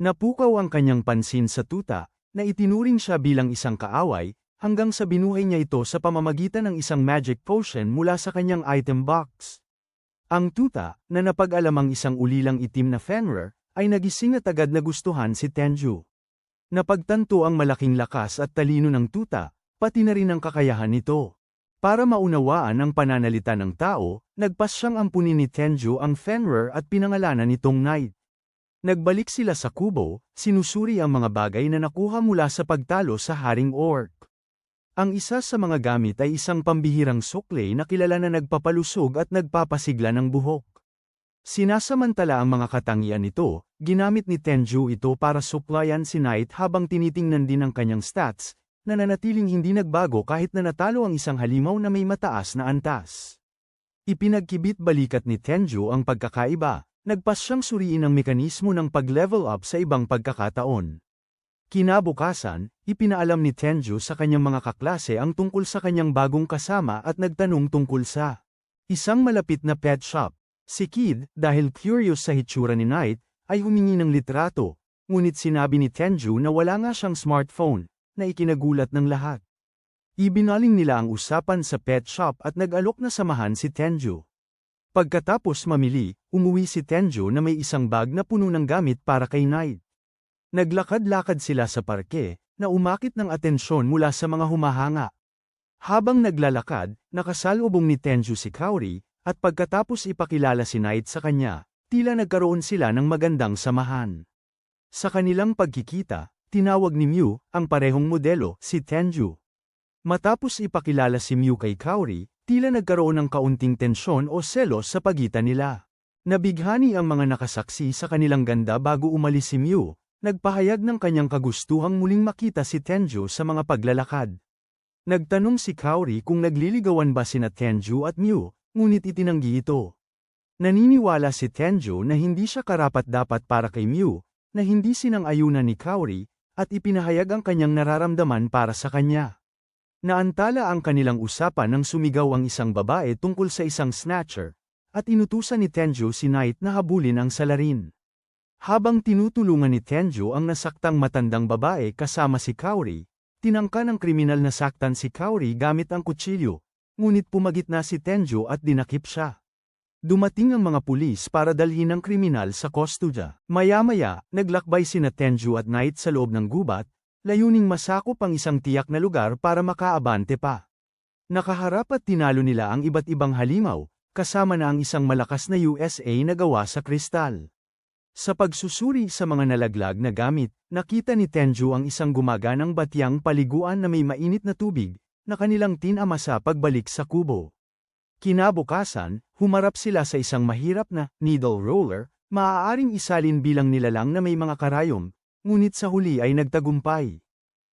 Napukaw ang kanyang pansin sa tuta, na itinuring siya bilang isang kaaway, hanggang sa binuhay niya ito sa pamamagitan ng isang magic potion mula sa kanyang item box. Ang tuta, na napag-alamang isang ulilang itim na Fenrir, ay nagising at agad na gustuhan si Tenjo. Napagtanto ang malaking lakas at talino ng tuta, pati na rin ang kakayahan nito. Para maunawaan ang pananalita ng tao, nagpas siyang ampunin ni Tenjo ang Fenrir at pinangalanan nitong Knight. Nagbalik sila sa kubo, sinusuri ang mga bagay na nakuha mula sa pagtalo sa haring orc. Ang isa sa mga gamit ay isang pambihirang sukle na kilala na nagpapalusog at nagpapasigla ng buhok. Sinasamantala ang mga katangian nito, ginamit ni Tenjo ito para suplayan si Knight habang tinitingnan din ang kanyang stats, na nanatiling hindi nagbago kahit na natalo ang isang halimaw na may mataas na antas. Ipinagkibit balikat ni Tenjo ang pagkakaiba, nagpas siyang suriin ang mekanismo ng pag-level up sa ibang pagkakataon. Kinabukasan, ipinaalam ni Tenjo sa kanyang mga kaklase ang tungkol sa kanyang bagong kasama at nagtanong tungkol sa isang malapit na pet shop. Si Kid, dahil curious sa hitsura ni Knight, ay humingi ng litrato, ngunit sinabi ni Tenjo na wala nga siyang smartphone, na ikinagulat ng lahat. Ibinaling nila ang usapan sa pet shop at nag-alok na samahan si Tenjo. Pagkatapos mamili, umuwi si Tenjo na may isang bag na puno ng gamit para kay Knight. Naglakad-lakad sila sa parke, na umakit ng atensyon mula sa mga humahanga. Habang naglalakad, nakasalubong ni Tenjo si Kaori, at pagkatapos ipakilala si Knight sa kanya, tila nagkaroon sila ng magandang samahan. Sa kanilang pagkikita, tinawag ni Mew, ang parehong modelo, si Tenjo. Matapos ipakilala si Mew kay Kaori, tila nagkaroon ng kaunting tensyon o selos sa pagitan nila. Nabighani ang mga nakasaksi sa kanilang ganda bago umalis si Mew, nagpahayag ng kanyang kagustuhang muling makita si Tenjo sa mga paglalakad. Nagtanong si Kaori kung nagliligawan ba sina Tenjo at Mew, ngunit itinanggi ito. Naniniwala si Tenjo na hindi siya karapat-dapat para kay Mew, na hindi sinang-ayunan ni Kaori, at ipinahayag ang kanyang nararamdaman para sa kanya. Naantala ang kanilang usapan nang sumigaw ang isang babae tungkol sa isang snatcher, at inutusan ni Tenjo si Knight na habulin ang salarin. Habang tinutulungan ni Tenjo ang nasaktang matandang babae kasama si Kaori, tinangka ng kriminal na saktan si Kaori gamit ang kutsilyo, ngunit pumagitna si Tenjo at dinakip siya. Dumating ang mga pulis para dalhin ang kriminal sa kustodiya. Maya-maya, naglakbay sina Tenjo at Knight sa loob ng gubat, layuning masakop ang isang tiyak na lugar para makaabante pa. Nakaharap at tinalo nila ang iba't ibang halimaw, kasama na ang isang malakas na USA na gawa sa kristal. Sa pagsusuri sa mga nalaglag na gamit, nakita ni Tenjo ang isang gumaganang batyang paliguan na may mainit na tubig, na kanilang tinamasa pagbalik sa kubo. Kinabukasan, humarap sila sa isang mahirap na needle roller, maaaring isalin bilang nilalang na may mga karayom, ngunit sa huli ay nagtagumpay.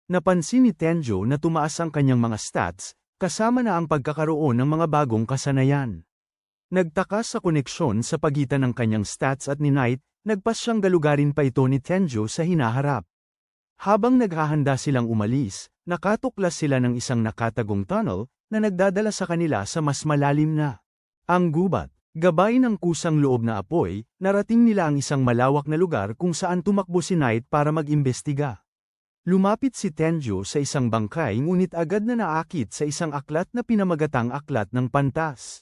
Napansin ni Tenjo na tumaas ang kanyang mga stats, kasama na ang pagkakaroon ng mga bagong kasanayan. Nagtaka sa koneksyon sa pagitan ng kanyang stats at ni Knight, nagpas siyang galugarin pa ito ni Tenjo sa hinaharap. Habang naghahanda silang umalis, nakatuklas sila ng isang nakatagong tunnel, na nagdadala sa kanila sa mas malalim na ang gubat. Gabay ng kusang loob na apoy, narating nila ang isang malawak na lugar kung saan tumakbo si Knight para mag-imbestiga. Lumapit si Tenjo sa isang bangkay ngunit agad na naakit sa isang aklat na pinamagatang aklat ng pantas.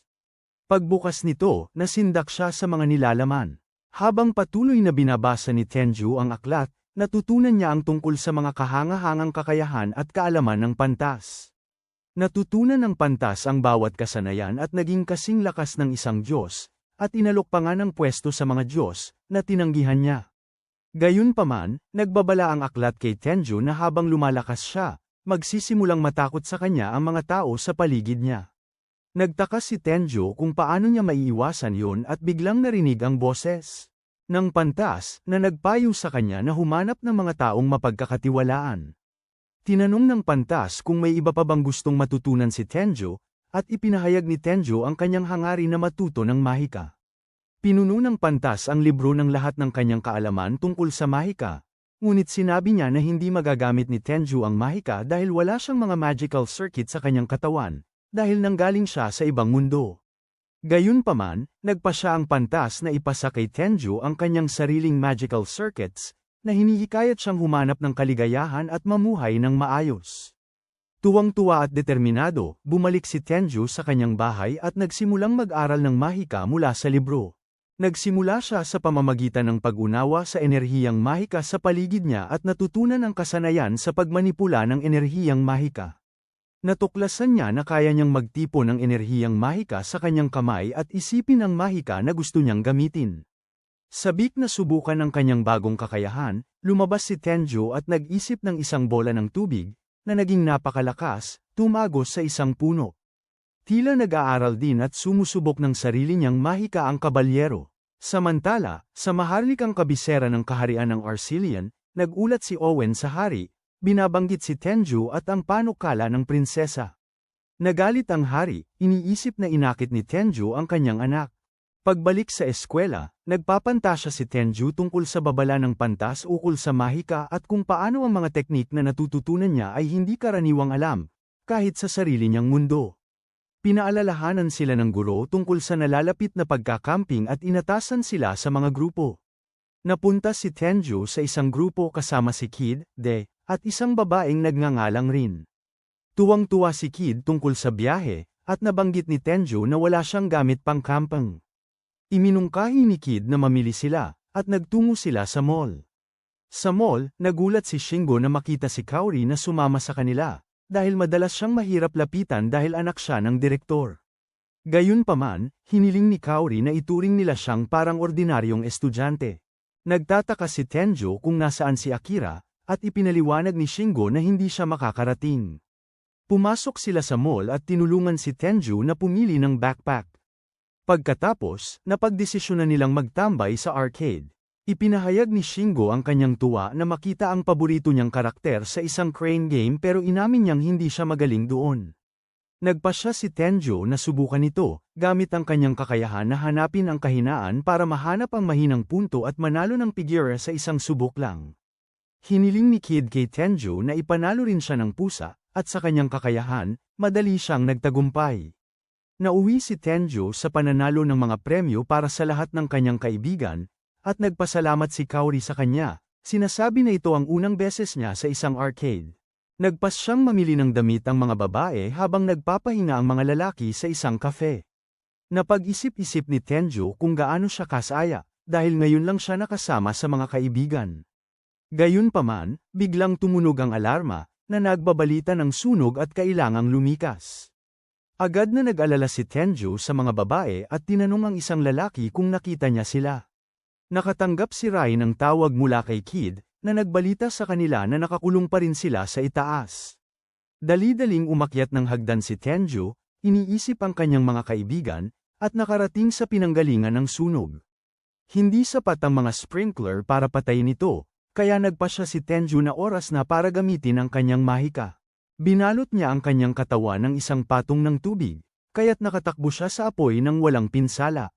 Pagbukas nito, nasindak siya sa mga nilalaman. Habang patuloy na binabasa ni Tenjo ang aklat, natutunan niya ang tungkol sa mga kahangahangang kakayahan at kaalaman ng pantas. Natutunan ng pantas ang bawat kasanayan at naging kasing lakas ng isang Diyos, at inalok pa nga ng pwesto sa mga Diyos, na tinanggihan niya. Gayunpaman, nagbabala ang aklat kay Tenjo na habang lumalakas siya, magsisimulang matakot sa kanya ang mga tao sa paligid niya. Nagtaka si Tenjo kung paano niya maiiwasan yun at biglang narinig ang boses ng pantas na nagpayo sa kanya na humanap ng mga taong mapagkakatiwalaan. Tinanong ng pantas kung may iba pa bang gustong matutunan si Tenjo, at ipinahayag ni Tenjo ang kanyang hangarin na matuto ng mahika. Pinuno ng pantas ang libro ng lahat ng kanyang kaalaman tungkol sa mahika, ngunit sinabi niya na hindi magagamit ni Tenjo ang mahika dahil wala siyang mga magical circuit sa kanyang katawan, dahil nanggaling siya sa ibang mundo. Gayunpaman, nagpasya ang pantas na ipasa kay Tenjo ang kanyang sariling magical circuits, na hinihikayat siyang humanap ng kaligayahan at mamuhay ng maayos. Tuwang-tuwa at determinado, bumalik si Tenjo sa kanyang bahay at nagsimulang mag-aral ng mahika mula sa libro. Nagsimula siya sa pamamagitan ng pag-unawa sa enerhiyang mahika sa paligid niya at natutunan ang kasanayan sa pagmanipula ng enerhiyang mahika. Natuklasan niya na kaya niyang magtipon ng enerhiyang mahika sa kanyang kamay at isipin ang mahika na gusto niyang gamitin. Sabik na subukan ang kanyang bagong kakayahan, lumabas si Tenjo at nag-isip ng isang bola ng tubig, na naging napakalakas, tumagos sa isang puno. Tila nag-aaral din at sumusubok ng sarili niyang mahika ang kabalyero. Samantala, sa maharlikang kabisera ng kaharian ng Arcelian, nag-ulat si Owen sa hari, binabanggit si Tenjo at ang panukala ng prinsesa. Nagalit ang hari, iniisip na inakit ni Tenjo ang kanyang anak. Pagbalik sa eskwela, nagpapantasya si Tenjo tungkol sa babala ng pantas ukol sa mahika at kung paano ang mga teknik na natututunan niya ay hindi karaniwang alam, kahit sa sarili niyang mundo. Pinaalalahanan sila ng guro tungkol sa nalalapit na pagkakamping at inatasan sila sa mga grupo. Napunta si Tenjo sa isang grupo kasama si Kid, De, at isang babaeng nagngangalang Rin. Tuwang-tuwa si Kid tungkol sa biyahe, at nabanggit ni Tenjo na wala siyang gamit pang kampang. Iminungkahi ni Kid na mamili sila, at nagtungo sila sa mall. Sa mall, nagulat si Shingo na makita si Kaori na sumama sa kanila, dahil madalas siyang mahirap lapitan dahil anak siya ng direktor. Gayunpaman, hiniling ni Kaori na ituring nila siyang parang ordinaryong estudyante. Nagtataka si Tenjo kung nasaan si Akira, at ipinaliwanag ni Shingo na hindi siya makakarating. Pumasok sila sa mall at tinulungan si Tenjo na pumili ng backpack. Pagkatapos, napagdesisyonan nilang magtambay sa arcade. Ipinahayag ni Shingo ang kanyang tuwa na makita ang paborito niyang karakter sa isang crane game pero inamin niyang hindi siya magaling doon. Nagpasya si Tenjo na subukan ito, gamit ang kanyang kakayahan na hanapin ang kahinaan para mahanap ang mahinang punto at manalo ng figure sa isang subok lang. Hiniling ni Kid kay Tenjo na ipanalo rin siya ng pusa, at sa kanyang kakayahan, madali siyang nagtagumpay. Nauwi si Tenjo sa pananalo ng mga premyo para sa lahat ng kanyang kaibigan, at nagpasalamat si Kaori sa kanya. Sinasabi na ito ang unang beses niya sa isang arcade. Nagpas siyang mamili ng damit ang mga babae habang nagpapahinga ang mga lalaki sa isang cafe. Napag-isip-isip ni Tenjo kung gaano siya kasaya, dahil ngayon lang siya nakasama sa mga kaibigan. Gayunpaman, biglang tumunog ang alarma, na nagbabalita ng sunog at kailangang lumikas. Agad na nag-alala si Tenjo sa mga babae at tinanong ang isang lalaki kung nakita niya sila. Nakatanggap si Rai ng tawag mula kay Kid, na nagbalita sa kanila na nakakulong pa rin sila sa itaas. Dali-daling umakyat ng hagdan si Tenjo, iniisip ang kanyang mga kaibigan, at nakarating sa pinanggalingan ng sunog. Hindi sapat ang mga sprinkler para patayin ito, kaya nagpa siya si Tenjo na oras na para gamitin ang kanyang mahika. Binalot niya ang kanyang katawan ng isang patong ng tubig, kaya't nakatakbo siya sa apoy nang walang pinsala.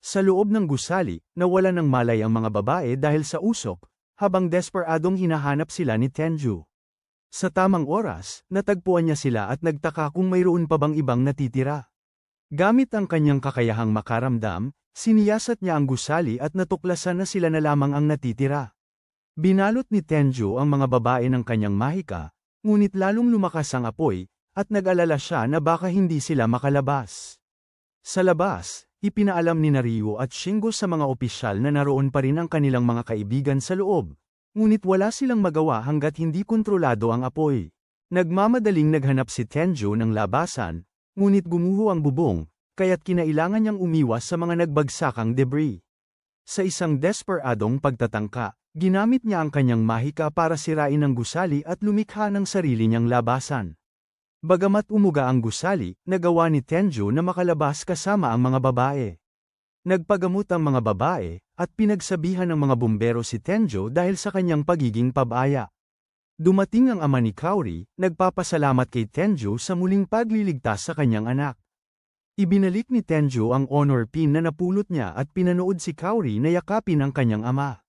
Sa loob ng gusali, nawala ng malay ang mga babae dahil sa usok, habang desperadong hinahanap sila ni Tenjo. Sa tamang oras, natagpuan niya sila at nagtaka kung mayroon pa bang ibang natitira. Gamit ang kanyang kakayahang makaramdam, siniyasat niya ang gusali at natuklasan na sila na lamang ang natitira. Binalot ni Tenjo ang mga babae ng kanyang mahika, ngunit lalong lumakas ang apoy, at nag-alala siya na baka hindi sila makalabas. Sa labas, ipinaalam ni Ryo at Shingo sa mga opisyal na naroon pa rin ang kanilang mga kaibigan sa loob, ngunit wala silang magawa hanggat hindi kontrolado ang apoy. Nagmamadaling naghanap si Tenjo ng labasan, ngunit gumuho ang bubong, kaya't kinailangan niyang umiwas sa mga nagbagsakang debris. Sa isang desperadong pagtatangka, ginamit niya ang kanyang mahika para sirain ang gusali at lumikha ng sarili niyang labasan. Bagamat umuga ang gusali, nagawa ni Tenjo na makalabas kasama ang mga babae. Nagpagamot ang mga babae, at pinagsabihan ng mga bumbero si Tenjo dahil sa kanyang pagiging pabaya. Dumating ang ama ni Kaori, nagpapasalamat kay Tenjo sa muling pagliligtas sa kanyang anak. Ibinalik ni Tenjo ang honor pin na napulot niya at pinanood si Kaori na yakapin ang kanyang ama.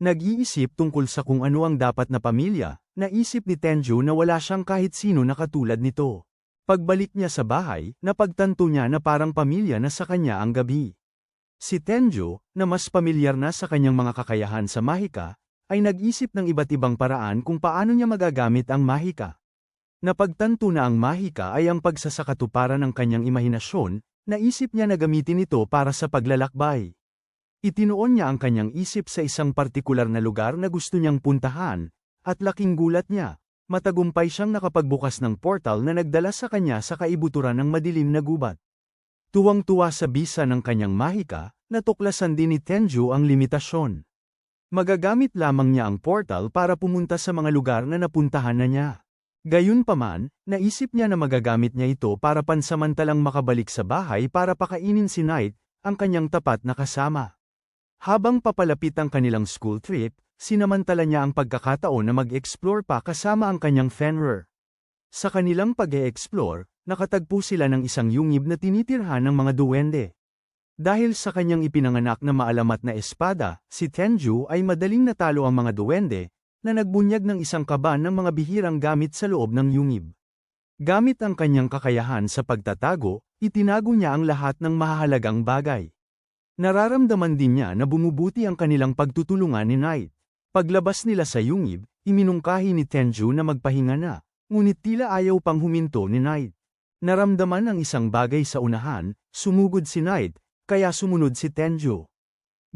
Nag-iisip tungkol sa kung ano ang dapat na pamilya, naisip ni Tenjo na wala siyang kahit sino na katulad nito. Pagbalik niya sa bahay, napagtanto niya na parang pamilya na sa kanya ang gabi. Si Tenjo, na mas pamilyar na sa kanyang mga kakayahan sa mahika, ay nag-isip ng iba't ibang paraan kung paano niya magagamit ang mahika. Napagtanto na ang mahika ay ang pagsasakatuparan ng kanyang imahinasyon, naisip niya na gamitin ito para sa paglalakbay. Itinuon niya ang kanyang isip sa isang partikular na lugar na gusto niyang puntahan, at laking gulat niya, matagumpay siyang nakapagbukas ng portal na nagdala sa kanya sa kaibuturan ng madilim na gubat. Tuwang-tuwa sa bisa ng kanyang mahika, natuklasan din ni Tenjo ang limitasyon. Magagamit lamang niya ang portal para pumunta sa mga lugar na napuntahan na niya. Gayunpaman, naisip niya na magagamit niya ito para pansamantalang makabalik sa bahay para pakainin si Knight, ang kanyang tapat na kasama. Habang papalapit ang kanilang school trip, sinamantala niya ang pagkakataon na mag-explore pa kasama ang kanyang Fenrir. Sa kanilang pag-e-explore, nakatagpo sila ng isang yungib na tinitirhan ng mga duwende. Dahil sa kanyang ipinanganak na maalamat na espada, si Tenjo ay madaling natalo ang mga duwende, na nagbunyag ng isang kaban ng mga bihirang gamit sa loob ng yungib. Gamit ang kanyang kakayahan sa pagtatago, itinago niya ang lahat ng mahahalagang bagay. Nararamdaman din niya na bumubuti ang kanilang pagtutulungan ni Knight. Paglabas nila sa yungib, iminungkahi ni Tenjo na magpahinga na, ngunit tila ayaw pang huminto ni Knight. Naramdaman ang isang bagay sa unahan, sumugod si Knight, kaya sumunod si Tenjo.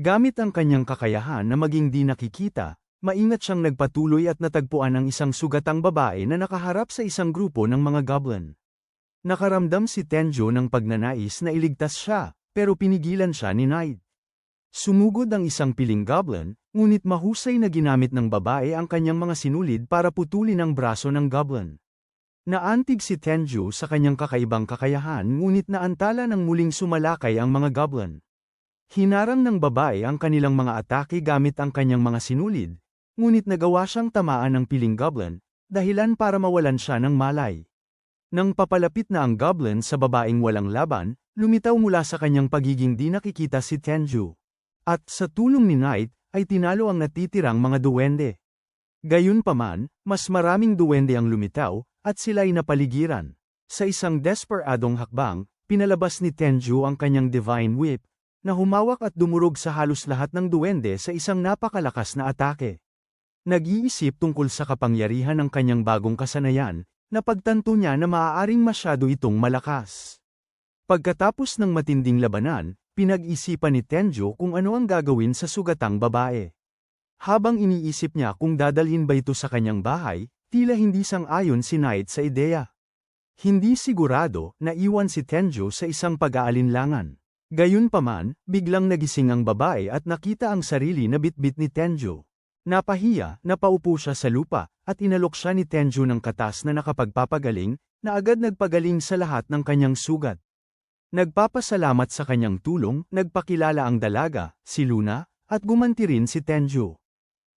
Gamit ang kanyang kakayahan na maging di nakikita, maingat siyang nagpatuloy at natagpuan ang isang sugatang babae na nakaharap sa isang grupo ng mga goblin. Nakaramdam si Tenjo ng pagnanais na iligtas siya, pero pinigilan siya ni Knight. Sumugod ang isang piling goblin, ngunit mahusay na ginamit ng babae ang kanyang mga sinulid para putulin ang braso ng goblin. Naantig si Tenjo sa kanyang kakaibang kakayahan ngunit naantala ng muling sumalakay ang mga goblin. Hinarang ng babae ang kanilang mga atake gamit ang kanyang mga sinulid, ngunit nagawa siyang tamaan ng piling goblin, dahilan para mawalan siya ng malay. Nang papalapit na ang goblin sa babaeng walang laban, lumitaw mula sa kanyang pagiging di nakikita si Tenjo. At sa tulong ni Knight, ay tinalo ang natitirang mga duwende. Gayunpaman, mas maraming duwende ang lumitaw, at sila'y napaligiran. Sa isang desperadong hakbang, pinalabas ni Tenjo ang kanyang Divine Whip, na humawak at dumurog sa halos lahat ng duwende sa isang napakalakas na atake. Nag-iisip tungkol sa kapangyarihan ng kanyang bagong kasanayan, napagtanto niya na maaaring masyado itong malakas. Pagkatapos ng matinding labanan, pinag-isipan ni Tenjo kung ano ang gagawin sa sugatang babae. Habang iniisip niya kung dadalhin ba ito sa kanyang bahay, tila hindi sang-ayon si Knight sa ideya. Hindi sigurado, naiwan si Tenjo sa isang pag-aalinlangan. Gayunpaman, biglang nagising ang babae at nakita ang sarili na bitbit ni Tenjo. Napahiya, napaupo siya sa lupa, at inalok siya ni Tenjo ng katas na nakapagpapagaling, na agad nagpagaling sa lahat ng kanyang sugat. Nagpapasalamat sa kanyang tulong, nagpakilala ang dalaga, si Luna, at gumanti rin si Tenjo.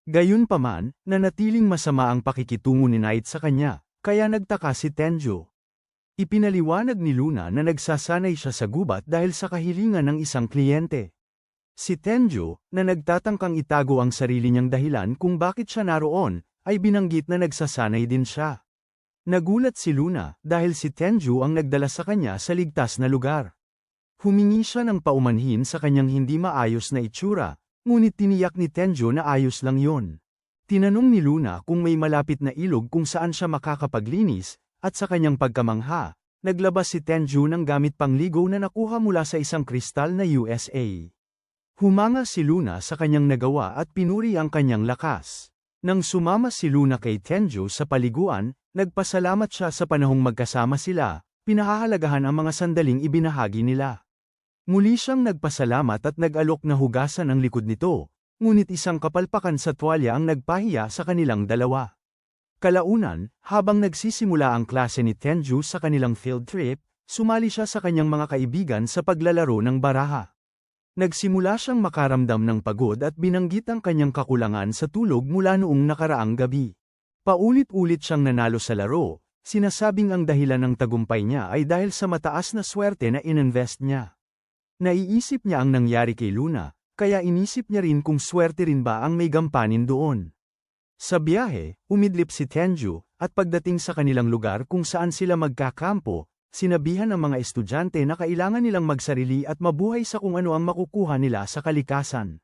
Gayunpaman, nanatiling masama ang pakikitungo ni Knight sa kanya, kaya nagtaka si Tenjo. Ipinaliwanag ni Luna na nagsasanay siya sa gubat dahil sa kahilingan ng isang kliyente. Si Tenjo, na nagtatangkang itago ang sarili niyang dahilan kung bakit siya naroon, ay binanggit na nagsasanay din siya. Nagulat si Luna dahil si Tenjo ang nagdala sa kanya sa ligtas na lugar. Humingi siya ng paumanhin sa kanyang hindi maayos na itsura, ngunit tiniyak ni Tenjo na ayos lang yon. Tinanong ni Luna kung may malapit na ilog kung saan siya makakapaglinis, at sa kanyang pagkamangha, naglabas si Tenjo ng gamit pangligo na nakuha mula sa isang kristal na USA. Humanga si Luna sa kanyang nagawa at pinuri ang kanyang lakas. Nang sumama si Luna kay Tenjo sa paliguan, nagpasalamat siya sa panahong magkasama sila, pinahahalagahan ang mga sandaling ibinahagi nila. Muli siyang nagpasalamat at nag-alok na hugasan ang likod nito, ngunit isang kapalpakan sa tuwalya ang nagpahiya sa kanilang dalawa. Kalaunan, habang nagsisimula ang klase ni Tenjo sa kanilang field trip, sumali siya sa kanyang mga kaibigan sa paglalaro ng baraha. Nagsimula siyang makaramdam ng pagod at binanggit ang kanyang kakulangan sa tulog mula noong nakaraang gabi. Paulit-ulit siyang nanalo sa laro, sinasabing ang dahilan ng tagumpay niya ay dahil sa mataas na swerte na ininvest niya. Naiisip niya ang nangyari kay Luna, kaya inisip niya rin kung swerte rin ba ang may gampanin doon. Sa biyahe, umidlip si Tenjo, at pagdating sa kanilang lugar kung saan sila magkakampo, sinabihan ng mga estudyante na kailangan nilang magsarili at mabuhay sa kung ano ang makukuha nila sa kalikasan.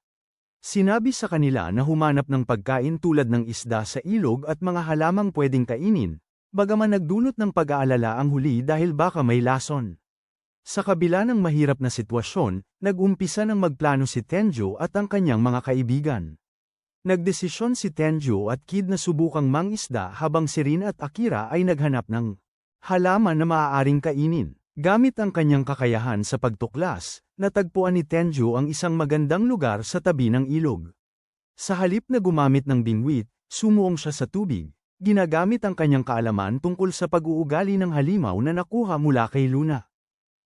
Sinabi sa kanila na humanap ng pagkain tulad ng isda sa ilog at mga halamang pwedeng kainin, bagaman nagdulot ng pag-aalala ang huli dahil baka may lason. Sa kabila ng mahirap na sitwasyon, nag-umpisa ng magplano si Tenjo at ang kanyang mga kaibigan. Nagdesisyon si Tenjo at Kid na subukang mangisda habang si Rin at Akira ay naghanap ng halaman na maaaring kainin. Gamit ang kanyang kakayahan sa pagtuklas, natagpuan ni Tenjo ang isang magandang lugar sa tabi ng ilog. Sa halip na gumamit ng bingwit, sumuong siya sa tubig, ginagamit ang kanyang kaalaman tungkol sa pag-uugali ng halimaw na nakuha mula kay Luna.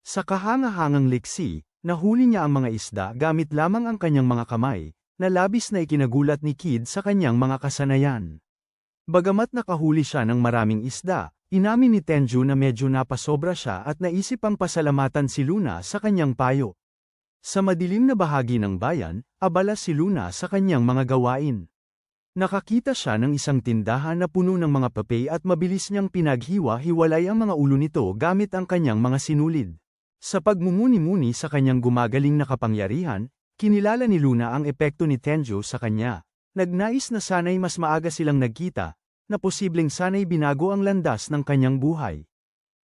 Sa kahangahangang liksi, nahuli niya ang mga isda gamit lamang ang kanyang mga kamay, na labis na ikinagulat ni Kid sa kanyang mga kasanayan. Bagamat nakahuli siya ng maraming isda, inamin ni Tenjo na medyo napasobra siya at naisip ang pasalamatan si Luna sa kanyang payo. Sa madilim na bahagi ng bayan, abala si Luna sa kanyang mga gawain. Nakakita siya ng isang tindahan na puno ng mga papel at mabilis niyang pinaghiwa-hiwalay ang mga ulo nito gamit ang kanyang mga sinulid. Sa pagmumuni-muni sa kanyang gumagaling na kapangyarihan, kinilala ni Luna ang epekto ni Tenjo sa kanya. Nagnais na sana'y mas maaga silang nagkita, na posibleng sana'y binago ang landas ng kanyang buhay.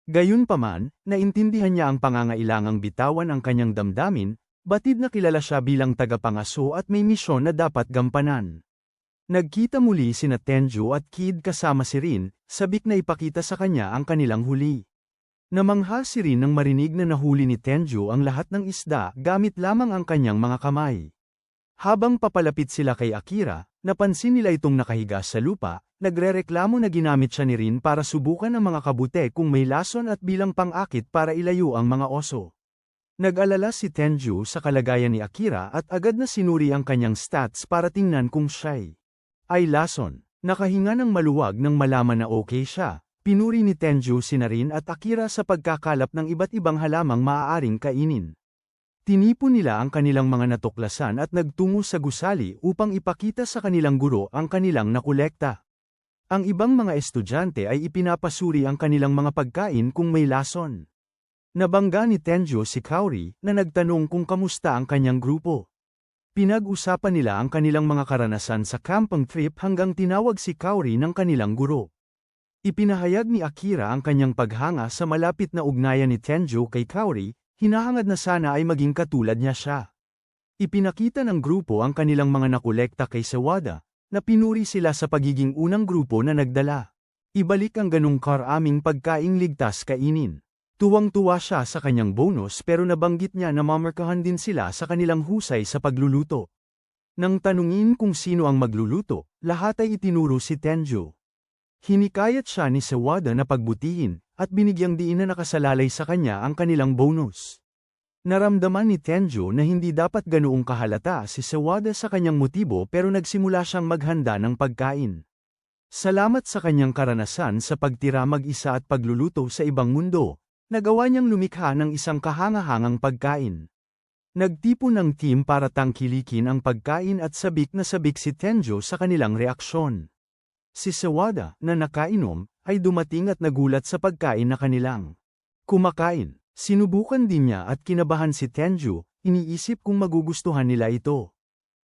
Gayunpaman, naintindihan niya ang pangangailangang bitawan ang kanyang damdamin, batid na kilala siya bilang tagapangaso at may misyon na dapat gampanan. Nagkita muli sina Tenjo at Kid kasama si Rin, sabik na ipakita sa kanya ang kanilang huli. Namangha si Rin nang marinig na nahuli ni Tenjo ang lahat ng isda gamit lamang ang kanyang mga kamay. Habang papalapit sila kay Akira, napansin nila itong nakahiga sa lupa, nagrereklamo na ginamit siya ni Rin para subukan ang mga kabute kung may lason at bilang pang-akit para ilayo ang mga oso. Nag-alala si Tenjo sa kalagayan ni Akira at agad na sinuri ang kanyang stats para tingnan kung siya'y ay lason. Nakahinga ng maluwag nang malaman na okay siya. Pinuri ni Tenjo sina Rin at Akira sa pagkakalap ng iba't ibang halamang maaaring kainin. Tinipon nila ang kanilang mga natuklasan at nagtungo sa gusali upang ipakita sa kanilang guro ang kanilang nakolekta. Ang ibang mga estudyante ay ipinapasuri ang kanilang mga pagkain kung may lason. Nabangga ni Tenjo si Kaori na nagtanong kung kamusta ang kanyang grupo. Pinag-usapan nila ang kanilang mga karanasan sa camping trip hanggang tinawag si Kaori ng kanilang guro. Ipinahayag ni Akira ang kanyang paghanga sa malapit na ugnayan ni Tenjo kay Kaori, hinahangad na sana ay maging katulad niya siya. Ipinakita ng grupo ang kanilang mga nakolekta kay Sawada, na pinuri sila sa pagiging unang grupo na nagdala. Ibalik ang ganung karaming pagkaing ligtas kainin. Tuwang-tuwa siya sa kanyang bonus pero nabanggit niya na mamarkahan din sila sa kanilang husay sa pagluluto. Nang tanungin kung sino ang magluluto, lahat ay itinuro si Tenjo. Hinikayat siya ni Sawada na pagbutihin, at binigyang diin na nakasalalay sa kanya ang kanilang bonus. Naramdaman ni Tenjo na hindi dapat ganoong kahalata si Sawada sa kanyang motibo pero nagsimula siyang maghanda ng pagkain. Salamat sa kanyang karanasan sa pagtira mag-isa at pagluluto sa ibang mundo. Nagawa niyang lumikha ng isang kahangahangang pagkain. Nagtipon ng team para tangkilikin ang pagkain at sabik na sabik si Tenjo sa kanilang reaksyon. Si Sawada, na nakainom, ay dumating at nagulat sa pagkain na kanilang kumakain. Sinubukan din niya at kinabahan si Tenjo, iniisip kung magugustuhan nila ito.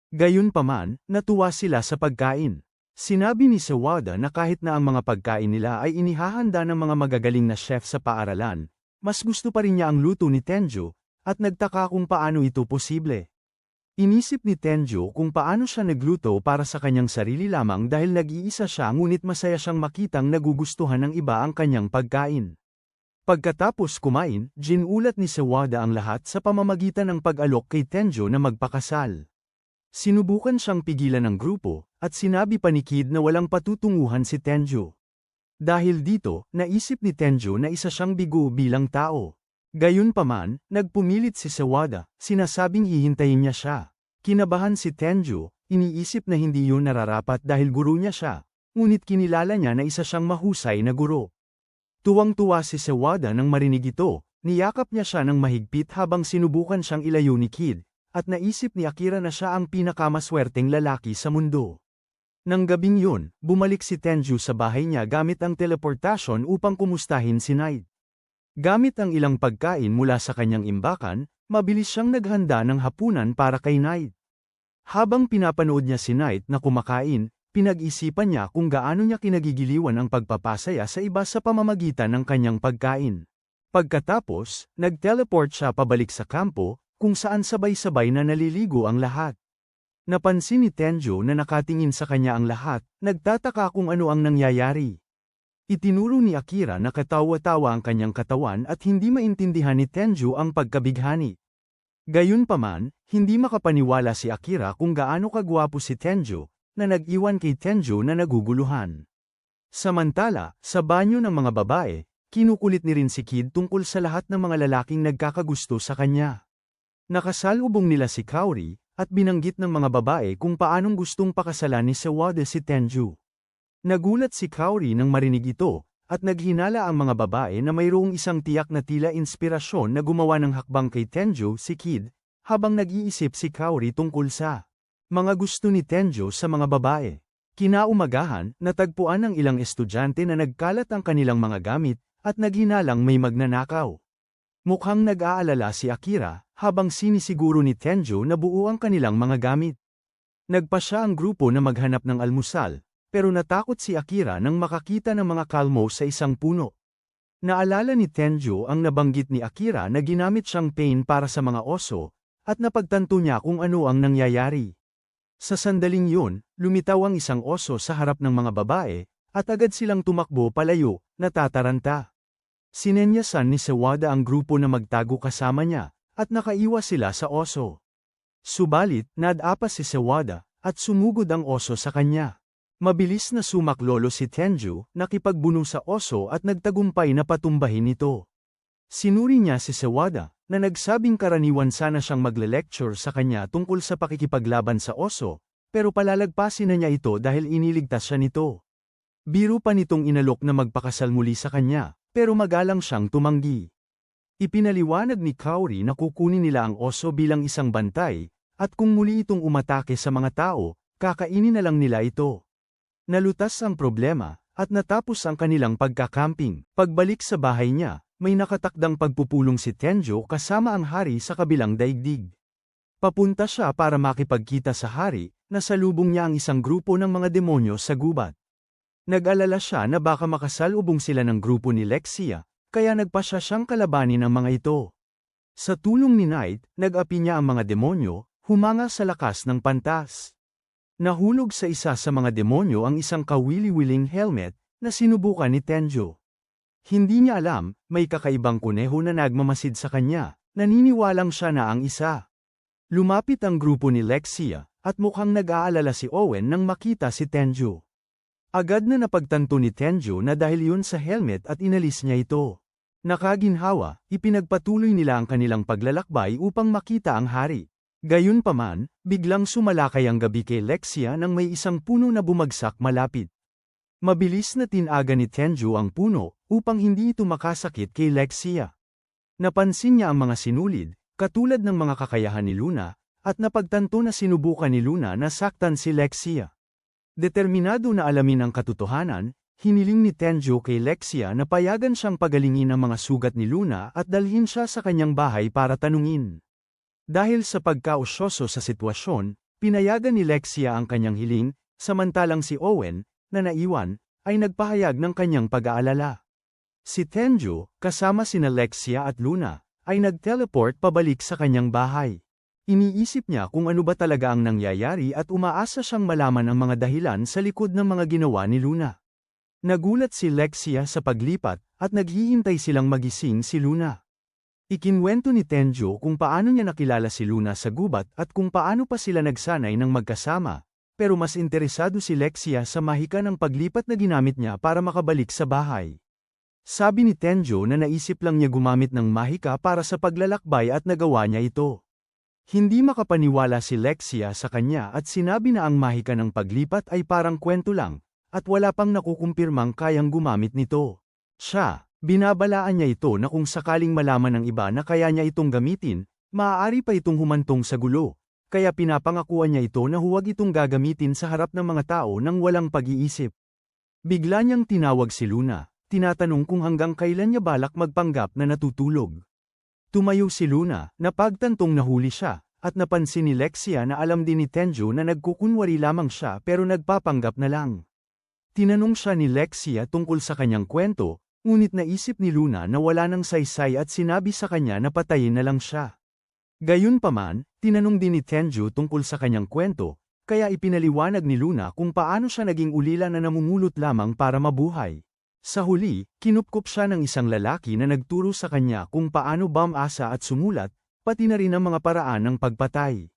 Gayunpaman, natuwa sila sa pagkain. Sinabi ni Sawada na kahit na ang mga pagkain nila ay inihahanda ng mga magagaling na chef sa paaralan, mas gusto pa rin niya ang luto ni Tenjo, at nagtaka kung paano ito posible. Inisip ni Tenjo kung paano siya nagluto para sa kanyang sarili lamang dahil nag-iisa siya ngunit masaya siyang makitang nagugustuhan ng iba ang kanyang pagkain. Pagkatapos kumain, ginulat ni Sawada ang lahat sa pamamagitan ng pag-alok kay Tenjo na magpakasal. Sinubukan siyang pigilan ng grupo, at sinabi pa ni Kid na walang patutunguhan si Tenjo. Dahil dito, naisip ni Tenjo na isa siyang bigo bilang tao. Gayunpaman, nagpumilit si Sawada, sinasabing hihintayin niya siya. Kinabahan si Tenjo, iniisip na hindi yun nararapat dahil guro niya siya, ngunit kinilala niya na isa siyang mahusay na guro. Tuwang-tuwa si Sawada nang marinig ito, niyakap niya siya ng mahigpit habang sinubukan siyang ilayo ni Kid, at naisip ni Akira na siya ang pinakamaswerteng lalaki sa mundo. Nang gabing yun, bumalik si Tenjo sa bahay niya gamit ang teleportasyon upang kumustahin si Knight. Gamit ang ilang pagkain mula sa kanyang imbakan, mabilis siyang naghanda ng hapunan para kay Knight. Habang pinapanood niya si Knight na kumakain, pinag-isipan niya kung gaano niya kinagigiliwan ang pagpapasaya sa iba sa pamamagitan ng kanyang pagkain. Pagkatapos, nag-teleport siya pabalik sa kampo, kung saan sabay-sabay na naliligo ang lahat. Napansin ni Tenjo na nakatingin sa kanya ang lahat, nagtataka kung ano ang nangyayari. Itinuro ni Akira na katawa-tawa ang kanyang katawan at hindi maintindihan ni Tenjo ang pagkabighani. Gayunpaman, hindi makapaniwala si Akira kung gaano kagwapo si Tenjo, na nag-iwan kay Tenjo na naguguluhan. Samantala, sa banyo ng mga babae, kinukulit ni rin si Kid tungkol sa lahat ng mga lalaking nagkakagusto sa kanya. Nakasalubong nila si Kaori, at binanggit ng mga babae kung paanong gustong pakasalan ni Sawada si Tenjo. Nagulat si Kaori nang marinig ito, at naghinala ang mga babae na mayroong isang tiyak na tila inspirasyon na gumawa ng hakbang kay Tenjo si Kid, habang nag-iisip si Kaori tungkol sa mga gusto ni Tenjo sa mga babae. Kinaumagahan, natagpuan ng ilang estudyante na nagkalat ang kanilang mga gamit, at naghinalang may magnanakaw. Mukhang nag-aalala si Akira, habang sinisiguro ni Tenjo na buo ang kanilang mga gamit. Nagpa siya ang grupo na maghanap ng almusal, pero natakot si Akira nang makakita ng mga kalmo sa isang puno. Naalala ni Tenjo ang nabanggit ni Akira na ginamit siyang pain para sa mga oso, at napagtanto niya kung ano ang nangyayari. Sa sandaling yun, lumitaw ang isang oso sa harap ng mga babae, at agad silang tumakbo palayo, natataranta. Sinenyasan ni Sawada ang grupo na magtago kasama niya, at nakaiwas sila sa oso. Subalit, nadapa si Sawada, at sumugod ang oso sa kanya. Mabilis na sumaklolo si Tenjo, nakipagbuno sa oso at nagtagumpay na patumbahin ito. Sinuri niya si Sawada, na nagsabing karaniwan sana siyang magle-lecture sa kanya tungkol sa pakikipaglaban sa oso, pero palalagpasin na niya ito dahil iniligtas siya nito. Biro pa nitong inalok na magpakasal muli sa kanya, pero magalang siyang tumanggi. Ipinaliwanag ni Kaori na kukunin nila ang oso bilang isang bantay, at kung muli itong umatake sa mga tao, kakainin na lang nila ito. Nalutas ang problema, at natapos ang kanilang pagkakamping. Pagbalik sa bahay niya, may nakatakdang pagpupulong si Tenjo kasama ang hari sa kabilang daigdig. Papunta siya para makipagkita sa hari, nasalubong niya ang isang grupo ng mga demonyo sa gubat. Nag-alala siya na baka makasalubong sila ng grupo ni Lexia, kaya nagpasya siyang kalabanin ang mga ito. Sa tulong ni Knight, nag-api niya ang mga demonyo, humanga sa lakas ng pantas. Nahulog sa isa sa mga demonyo ang isang kawili-wiling helmet na sinubukan ni Tenjo. Hindi niya alam, may kakaibang kuneho na nagmamasid sa kanya, naniniwalang siya na ang isa. Lumapit ang grupo ni Lexia, at mukhang nag-aalala si Owen nang makita si Tenjo. Agad na napagtanto ni Tenjo na dahil yun sa helmet at inalis niya ito. Nakaginhawa, ipinagpatuloy nila ang kanilang paglalakbay upang makita ang hari. Gayunpaman, biglang sumalakay ang gabi kay Lexia nang may isang puno na bumagsak malapit. Mabilis na tinaga ni Tenjo ang puno, upang hindi ito makasakit kay Lexia. Napansin niya ang mga sinulid, katulad ng mga kakayahan ni Luna, at napagtanto na sinubukan ni Luna na saktan si Lexia. Determinado na alamin ang katotohanan, hiniling ni Tenjo kay Lexia na payagan siyang pagalingin ang mga sugat ni Luna at dalhin siya sa kanyang bahay para tanungin. Dahil sa pagkausyoso sa sitwasyon, pinayagan ni Lexia ang kanyang hiling, samantalang si Owen, na naiwan, ay nagpahayag ng kanyang pag-aalala. Si Tenjo, kasama sina Lexia at Luna, ay nag-teleport pabalik sa kanyang bahay. Iniisip niya kung ano ba talaga ang nangyayari at umaasa siyang malaman ang mga dahilan sa likod ng mga ginawa ni Luna. Nagulat si Lexia sa paglipat, at naghihintay silang magising si Luna. Ikinwento ni Tenjo kung paano niya nakilala si Luna sa gubat at kung paano pa sila nagsanay ng magkasama, pero mas interesado si Lexia sa mahika ng paglipat na ginamit niya para makabalik sa bahay. Sabi ni Tenjo na naisip lang niya gumamit ng mahika para sa paglalakbay at nagawa niya ito. Hindi makapaniwala si Lexia sa kanya at sinabi na ang mahika ng paglipat ay parang kwento lang, at wala pang nakukumpirmang kayang gumamit nito. Binabalaan niya ito na kung sakaling malaman ng iba na kaya niya itong gamitin, maaari pa itong humantong sa gulo, kaya pinapangakuan niya ito na huwag itong gagamitin sa harap ng mga tao nang walang pag-iisip. Bigla niyang tinawag si Luna, tinatanong kung hanggang kailan niya balak magpanggap na natutulog. Tumayo si Luna, napagtantong nahuli siya, at napansin ni Lexia na alam din ni Tenjo na nagkukunwari lamang siya pero nagpapanggap na lang. Tinanong siya ni Lexia tungkol sa kanyang kwento, ngunit naisip ni Luna na wala nang saysay at sinabi sa kanya na patayin na lang siya. Gayunpaman, tinanong din ni Tenjo tungkol sa kanyang kwento, kaya ipinaliwanag ni Luna kung paano siya naging ulila na namumulot lamang para mabuhay. Sa huli, kinupkup siya ng isang lalaki na nagturo sa kanya kung paano bumasa at sumulat, pati na rin ang mga paraan ng pagpatay.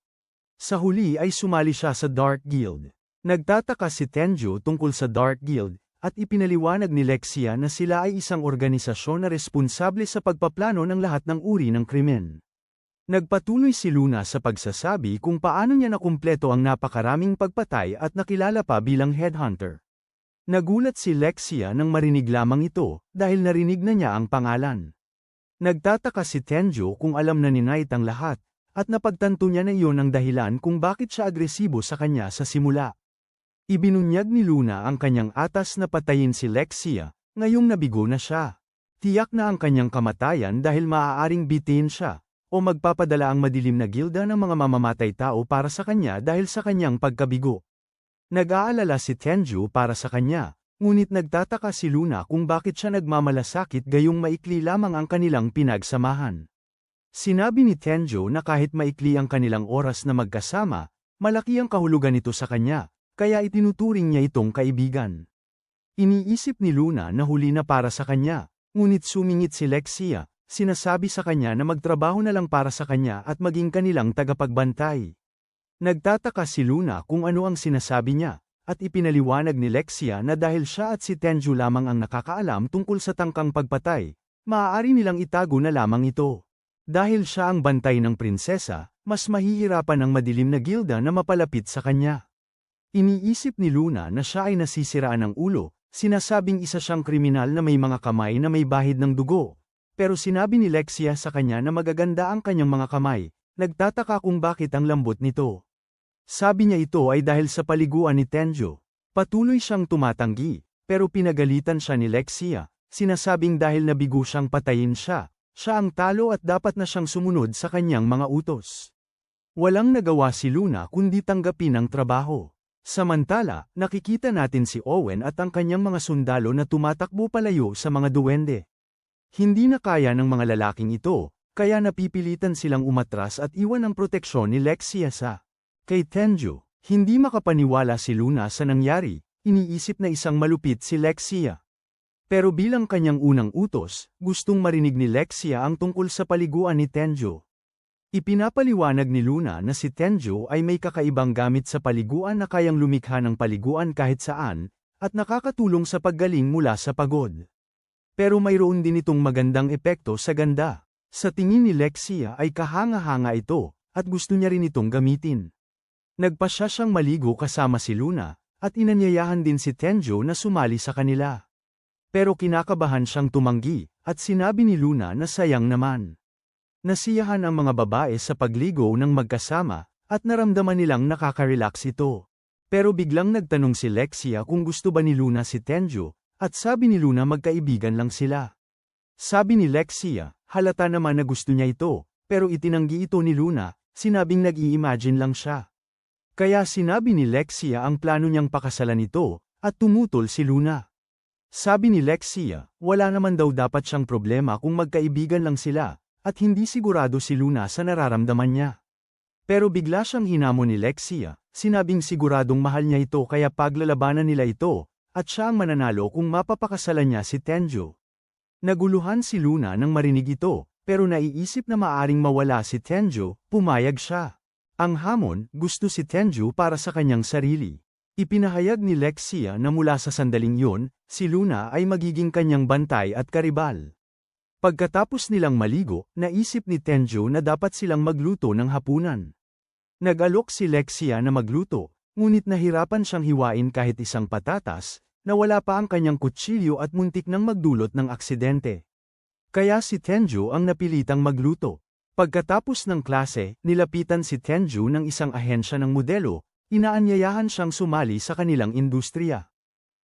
Sa huli ay sumali siya sa Dark Guild. Nagtataka si Tenjo tungkol sa Dark Guild, at ipinaliwanag ni Lexia na sila ay isang organisasyon na responsable sa pagpaplano ng lahat ng uri ng krimen. Nagpatuloy si Luna sa pagsasabi kung paano niya nakumpleto ang napakaraming pagpatay at nakilala pa bilang headhunter. Nagulat si Lexia nang marinig lamang ito, dahil narinig na niya ang pangalan. Nagtataka si Tenjo kung alam na ni Knight ang lahat, at napagtanto niya na iyon ang dahilan kung bakit siya agresibo sa kanya sa simula. Ibinunyag ni Luna ang kanyang atas na patayin si Lexia, ngayong nabigo na siya. Tiyak na ang kanyang kamatayan dahil maaaring bitin siya, o magpapadala ang madilim na gilda ng mga mamamatay tao para sa kanya dahil sa kanyang pagkabigo. Nag-aalala si Tenjo para sa kanya, ngunit nagtataka si Luna kung bakit siya nagmamalasakit gayong maikli lamang ang kanilang pinagsamahan. Sinabi ni Tenjo na kahit maikli ang kanilang oras na magkasama, malaki ang kahulugan nito sa kanya. Kaya itinuturing niya itong kaibigan. Iniisip ni Luna na huli na para sa kanya, ngunit sumingit si Lexia, sinasabi sa kanya na magtrabaho na lang para sa kanya at maging kanilang tagapagbantay. Nagtataka si Luna kung ano ang sinasabi niya, at ipinaliwanag ni Lexia na dahil siya at si Tenjo lamang ang nakakaalam tungkol sa tangkang pagpatay, maaari nilang itago na lamang ito. Dahil siya ang bantay ng prinsesa, mas mahihirapan ang madilim na gilda na mapalapit sa kanya. Iniisip ni Luna na siya ay nasisiraan ng ulo, sinasabing isa siyang kriminal na may mga kamay na may bahid ng dugo. Pero sinabi ni Lexia sa kanya na magaganda ang kanyang mga kamay, nagtataka kung bakit ang lambot nito. Sabi niya ito ay dahil sa paliguan ni Tenjo. Patuloy siyang tumatanggi, pero pinagalitan siya ni Lexia. sinasabing dahil nabigo siyang patayin siya, siya ang talo at dapat na siyang sumunod sa kanyang mga utos. Walang nagawa si Luna kundi tanggapin ang trabaho. Samantala, nakikita natin si Owen at ang kanyang mga sundalo na tumatakbo palayo sa mga duwende. Hindi na kaya ng mga lalaking ito, kaya napipilitan silang umatras at iwan ang proteksyon ni Lexia sa kay Tenju. Hindi makapaniwala si Luna sa nangyari, iniisip na isang malupit si Lexia. Pero bilang kanyang unang utos, gustong marinig ni Lexia ang tungkol sa paliguan ni Tenju. Ipinapaliwanag ni Luna na si Tenju ay may kakaibang gamit sa paliguan na kayang lumikha ng paliguan kahit saan, at nakakatulong sa paggaling mula sa pagod. Pero mayroon din itong magandang epekto sa ganda. Sa tingin ni Lexia ay kahanga-hanga ito, at gusto niya rin itong gamitin. Nagpasya siyang maligo kasama si Luna, at inanyayahan din si Tenju na sumali sa kanila. Pero kinakabahan siyang tumanggi, at sinabi ni Luna na sayang naman. Nasiyahan ang mga babae sa pagligo ng magkasama, at naramdaman nilang nakaka-relax ito. Pero biglang nagtanong si Lexia kung gusto ba ni Luna si Tenju, at sabi ni Luna magkaibigan lang sila. Sabi ni Lexia, halata naman na gusto niya ito, pero itinanggi ito ni Luna, sinabing nag-i-imagine lang siya. Kaya sinabi ni Lexia ang plano niyang pakasalan ito, at tumutol si Luna. Sabi ni Lexia, wala naman daw dapat siyang problema kung magkaibigan lang sila, at hindi sigurado si Luna sa nararamdaman niya. Pero bigla siyang hinamon ni Lexia, sinabing siguradong mahal niya ito kaya paglalabanan nila ito, at siya ang mananalo kung mapapakasalan niya si Tenju. Naguluhan si Luna nang marinig ito, pero naiisip na maaring mawala si Tenju, pumayag siya. Ang hamon, gusto si Tenju para sa kanyang sarili. Ipinahayag ni Lexia na mula sa sandaling yun, si Luna ay magiging kanyang bantay at karibal. Pagkatapos nilang maligo, naisip ni Tenju na dapat silang magluto ng hapunan. Nag-alok si Lexia na magluto, ngunit nahirapan siyang hiwain kahit isang patatas, na wala pa ang kanyang kutsilyo at muntik nang magdulot ng aksidente. Kaya si Tenju ang napilitang magluto. Pagkatapos ng klase, nilapitan si Tenju ng isang ahensya ng modelo, inaanyayahan siyang sumali sa kanilang industriya.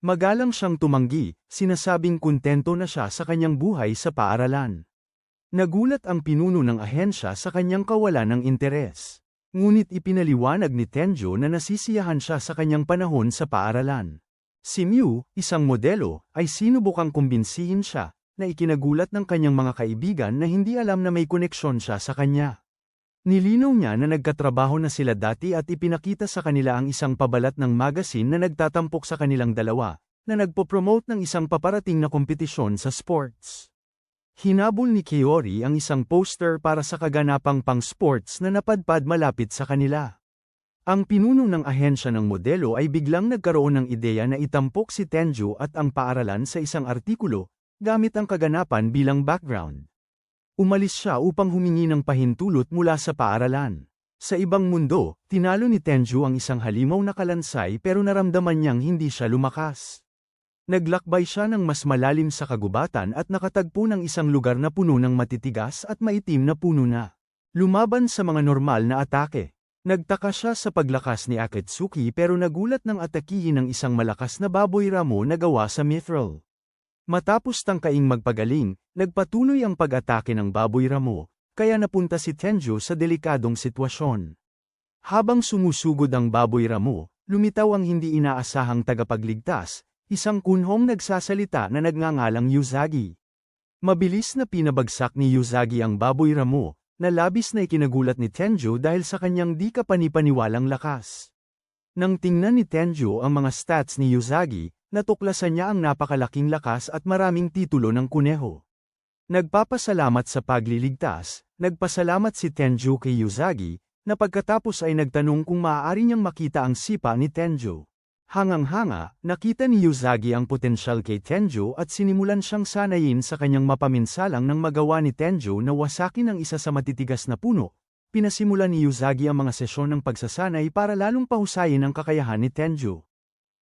Magalang siyang tumanggi, sinasabing kontento na siya sa kanyang buhay sa paaralan. Nagulat ang pinuno ng ahensya sa kanyang kawalan ng interes. Ngunit ipinaliwanag ni Tenju na nasisiyahan siya sa kanyang panahon sa paaralan. Si Miu, isang modelo, ay sinubukang kumbinsihin siya, na ikinagulat ng kanyang mga kaibigan na hindi alam na may koneksyon siya sa kanya. Nilinaw niya na nagkatrabaho na sila dati at ipinakita sa kanila ang isang pabalat ng magazine na nagtatampok sa kanilang dalawa, na nagpo-promote ng isang paparating na kompetisyon sa sports. Hinabol ni Kaori ang isang poster para sa kaganapang pang-sports na napadpad malapit sa kanila. Ang pinuno ng ahensya ng modelo ay biglang nagkaroon ng ideya na itampok si Tenju at ang paaralan sa isang artikulo, gamit ang kaganapan bilang background. Umalis siya upang humingi ng pahintulot mula sa paaralan. Sa ibang mundo, tinalo ni Tenju ang isang halimaw na kalansay pero naramdaman niyang hindi siya lumakas. Naglakbay siya ng mas malalim sa kagubatan at nakatagpo ng isang lugar na puno ng matitigas at maitim na puno na lumaban sa mga normal na atake. Nagtaka siya sa paglakas ni Akatsuki pero nagulat ng atakihin ng isang malakas na baboy ramo na gawa sa mithril. Matapos tangkaing magpagaling, nagpatuloy ang pag-atake ng baboy ramo, kaya napunta si Tenju sa delikadong sitwasyon. Habang sumusugod ang baboy ramo, lumitaw ang hindi inaasahang tagapagligtas, isang kunhong nagsasalita na nagngangalang Yuzagi. Mabilis na pinabagsak ni Yuzagi ang baboy ramo, na labis na ikinagulat ni Tenju dahil sa kanyang di kapanipaniwalang lakas. Nang tingnan ni Tenju ang mga stats ni Yuzagi, natuklasan niya ang napakalaking lakas at maraming titulo ng kuneho. Nagpapasalamat sa pagliligtas, nagpasalamat si Tenju kay Yuzagi, na pagkatapos ay nagtanong kung maaari niyang makita ang sipa ni Tenju. Hangang-hanga, nakita ni Yuzagi ang potensyal kay Tenju at sinimulan siyang sanayin sa kanyang mapaminsalang nang magawa ni Tenju na wasakin ang isa sa matitigas na puno. Pinasimulan ni Yuzagi ang mga sesyon ng pagsasanay para lalong pahusayin ang kakayahan ni Tenju.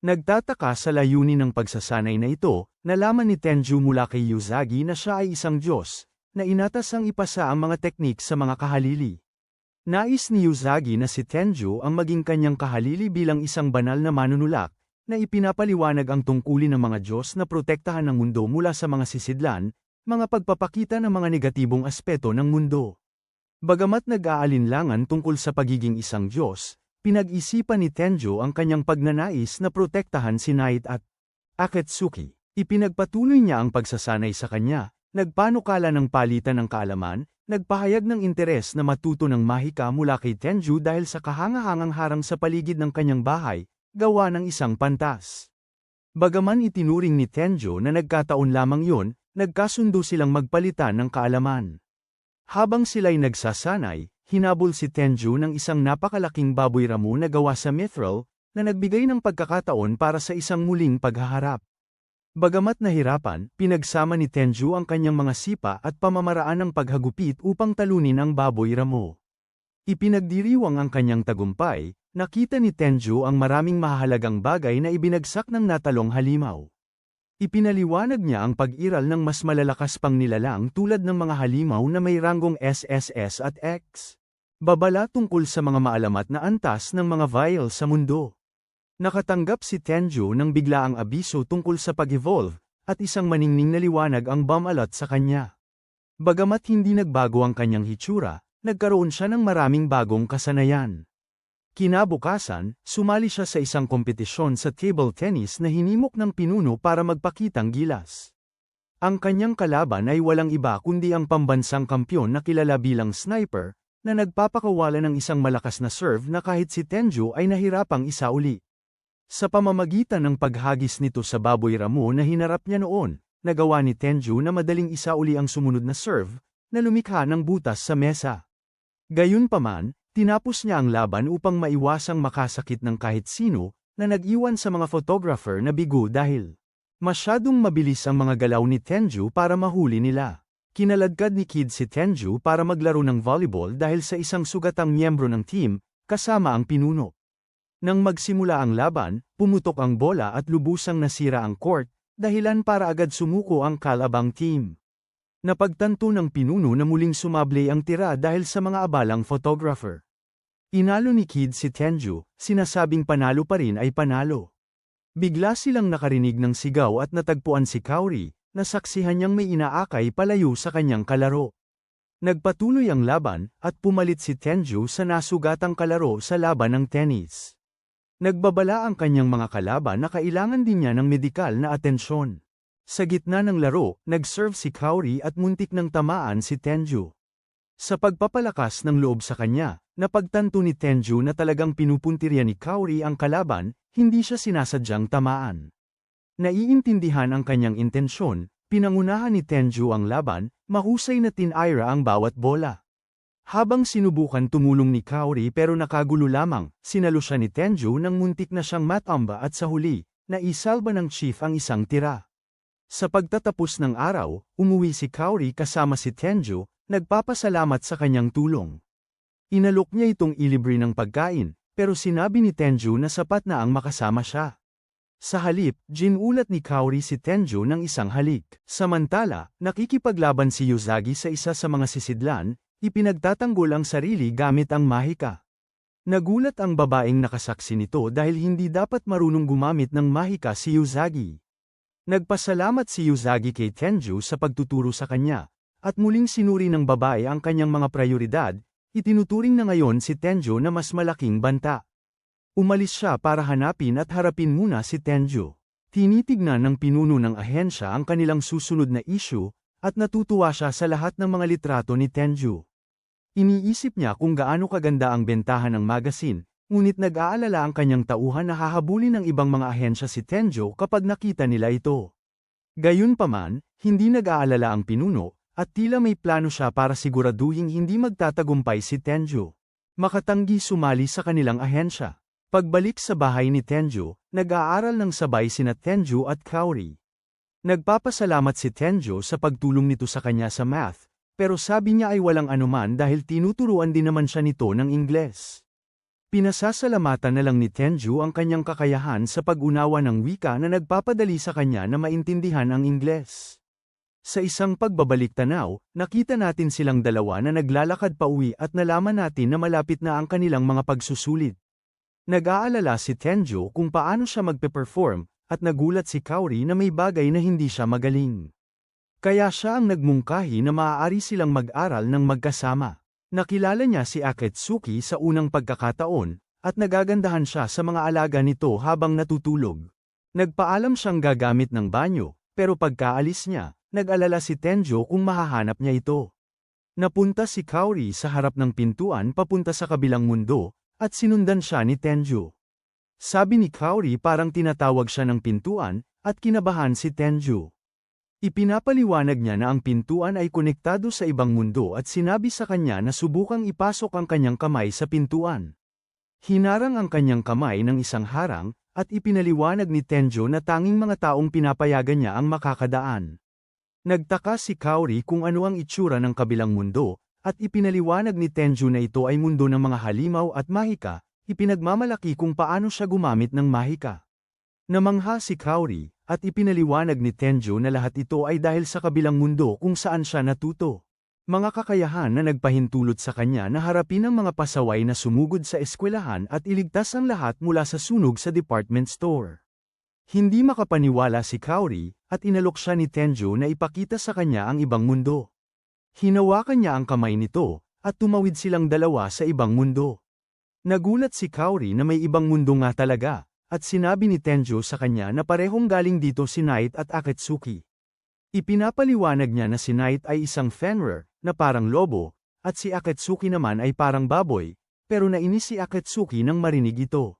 Nagtataka sa layunin ng pagsasanay na ito, nalaman ni Tenju mula kay Yuzagi na siya ay isang Diyos, na inatas ang ipasa ang mga teknik sa mga kahalili. Nais ni Yuzagi na si Tenju ang maging kanyang kahalili bilang isang banal na manunulak, na ipinapaliwanag ang tungkulin ng mga Diyos na protektahan ng mundo mula sa mga sisidlan, mga pagpapakita ng mga negatibong aspeto ng mundo. Bagamat nag-aalinlangan tungkol sa pagiging isang Diyos, pinag-isipan ni Tenjo ang kanyang pagnanais na protektahan si Night at Akatsuki. Ipinagpatuloy niya ang pagsasanay sa kanya, nagpanukala ng palitan ng kaalaman, nagpahayag ng interes na matuto ng mahika mula kay Tenju dahil sa kahangahangang harang sa paligid ng kanyang bahay, gawa ng isang pantas. Bagaman itinuring ni Tenjo na nagkataon lamang yon, nagkasundo silang magpalitan ng kaalaman. Habang sila'y nagsasanay, hinabol si Tenju ng isang napakalaking baboy ramo na gawa sa mithril, na nagbigay ng pagkakataon para sa isang muling paghaharap. Bagamat nahirapan, pinagsama ni Tenju ang kanyang mga sipa at pamamaraan ng paghagupit upang talunin ang baboy ramo. Ipinagdiriwang ang kanyang tagumpay, nakita ni Tenju ang maraming mahahalagang bagay na ibinagsak ng natalong halimaw. Ipinaliwanag niya ang pag-iral ng mas malalakas pang nilalang tulad ng mga halimaw na may ranggong SSS at X. Babala tungkol sa mga maalamat na antas ng mga vial sa mundo. Nakatanggap si Tenjo ng biglaang abiso tungkol sa pag-evolve, at isang maningning na liwanag ang bumalot sa kanya. Bagamat hindi nagbago ang kanyang hitsura, nagkaroon siya ng maraming bagong kasanayan. Kinabukasan, sumali siya sa isang kompetisyon sa table tennis na hinimok ng pinuno para magpakitang gilas. Ang kanyang kalaban ay walang iba kundi ang pambansang kampyon na kilala bilang sniper, na nagpapakawala ng isang malakas na serve na kahit si Tenjo ay nahirapang isauli. Sa pamamagitan ng paghagis nito sa baboy ramo na hinarap niya noon, nagawa ni Tenjo na madaling isauli ang sumunod na serve, na lumikha ng butas sa mesa. Gayunpaman, tinapos niya ang laban upang maiwasang makasakit ng kahit sino, na nag-iwan sa mga photographer na bigo dahil masyadong mabilis ang mga galaw ni Tenjo para mahuli nila. Kinaladkad ni Kid si Tenjo para maglaro ng volleyball dahil sa isang sugatang miyembro ng team, kasama ang pinuno. Nang magsimula ang laban, pumutok ang bola at lubusang nasira ang court, dahilan para agad sumuko ang kalabang team. Napagtanto ng pinuno na muling sumable ang tira dahil sa mga abalang photographer. Inalo ni Kid si Tenjo, sinasabing panalo pa rin ay panalo. Bigla silang nakarinig ng sigaw at natagpuan si Kaori, na saksihan niyang may inaakay palayo sa kanyang kalaro. Nagpatuloy ang laban, at pumalit si Tenjo sa nasugatang kalaro sa laban ng tennis. Nagbabala ang kanyang mga kalaban na kailangan din niya ng medikal na atensyon. Sa gitna ng laro, nag-serve si Kaori at muntik ng tamaan si Tenjo. Sa pagpapalakas ng loob sa kanya, napagtanto ni Tenjo na talagang pinupuntirya ni Kaori ang kalaban, hindi siya sinasadyang tamaan. Naiintindihan ang kanyang intensyon, pinangunahan ni Tenjo ang laban, mahusay na tinira ang bawat bola. Habang sinubukan tumulong ni Kaori pero nakagulo lamang, sinalo siya ni Tenjo nang muntik na siyang matamba at sa huli, naisalba ng chief ang isang tira. Sa pagtatapos ng araw, umuwi si Kaori kasama si Tenjo, nagpapasalamat sa kanyang tulong. Inalok niya itong ilibre ng pagkain, pero sinabi ni Tenjo na sapat na ang makasama siya. Sa halip, ginulat ni Kaori si Tenjo ng isang halik. Samantala, nakikipaglaban si Yuzagi sa isa sa mga sisidlan, ipinagtatanggol ang sarili gamit ang mahika. Nagulat ang babaeng nakasaksi nito dahil hindi dapat marunong gumamit ng mahika si Yuzagi. Nagpasalamat si Yuzagi kay Tenjo sa pagtuturo sa kanya, at muling sinuri ng babae ang kanyang mga prioridad, itinuturing na ngayon si Tenjo na mas malaking banta. Umalis siya para hanapin at harapin muna si Tenjo. Tinitignan ng pinuno ng ahensya ang kanilang susunod na issue, at natutuwa siya sa lahat ng mga litrato ni Tenjo. Iniisip niya kung gaano kaganda ang bentahan ng magazine, ngunit nag-aalala ang kanyang tauhan na hahabulin ng ibang mga ahensya si Tenjo kapag nakita nila ito. Gayunpaman, hindi nag-aalala ang pinuno, at tila may plano siya para siguraduhing hindi magtatagumpay si Tenjo. Makatanggi sumali sa kanilang ahensya. Pagbalik sa bahay ni Tenjo, nag-aaral ng sabay sina Tenjo at Kaori. Nagpapasalamat si Tenjo sa pagtulong nito sa kanya sa math, pero sabi niya ay walang anuman dahil tinuturuan din naman siya nito ng Ingles. Pinasasalamatan na lang ni Tenjo ang kanyang kakayahan sa pag-unawa ng wika na nagpapadali sa kanya na maintindihan ang Ingles. Sa isang pagbabalik tanaw, nakita natin silang dalawa na naglalakad pauwi at nalaman natin na malapit na ang kanilang mga pagsusulit. Nag-aalala si Tenjo kung paano siya magpe-perform, at nagulat si Kaori na may bagay na hindi siya magaling. Kaya siya ang nagmungkahi na maaari silang mag-aral ng magkasama. Nakilala niya si Akatsuki sa unang pagkakataon, at nagagandahan siya sa mga alaga nito habang natutulog. Nagpaalam siyang gagamit ng banyo, pero pagkaalis niya, nag-alala si Tenjo kung mahahanap niya ito. Napunta si Kaori sa harap ng pintuan papunta sa kabilang mundo, at sinundan siya ni Tenjo. Sabi ni Kaori parang tinatawag siya ng pintuan, at kinabahan si Tenjo. Ipinapaliwanag niya na ang pintuan ay konektado sa ibang mundo at sinabi sa kanya na subukang ipasok ang kanyang kamay sa pintuan. Hinarang ang kanyang kamay ng isang harang, at ipinaliwanag ni Tenjo na tanging mga taong pinapayagan niya ang makakadaan. Nagtaka si Kaori kung ano ang itsura ng kabilang mundo, at ipinaliwanag ni Tenjo na ito ay mundo ng mga halimaw at mahika, ipinagmamalaki kung paano siya gumamit ng mahika. Namangha si Kaori, at ipinaliwanag ni Tenjo na lahat ito ay dahil sa kabilang mundo kung saan siya natuto. Mga kakayahan na nagpahintulot sa kanya na harapin ang mga pasaway na sumugod sa eskwelahan at iligtas ang lahat mula sa sunog sa department store. Hindi makapaniwala si Kaori, at inalok siya ni Tenjo na ipakita sa kanya ang ibang mundo. Hinawakan niya ang kamay nito, at tumawid silang dalawa sa ibang mundo. Nagulat si Kaori na may ibang mundo nga talaga, at sinabi ni Tenjo sa kanya na parehong galing dito si Knight at Akatsuki. Ipinapaliwanag niya na si Knight ay isang fenrir, na parang lobo, at si Akatsuki naman ay parang baboy, pero nainis si Akatsuki nang marinig ito.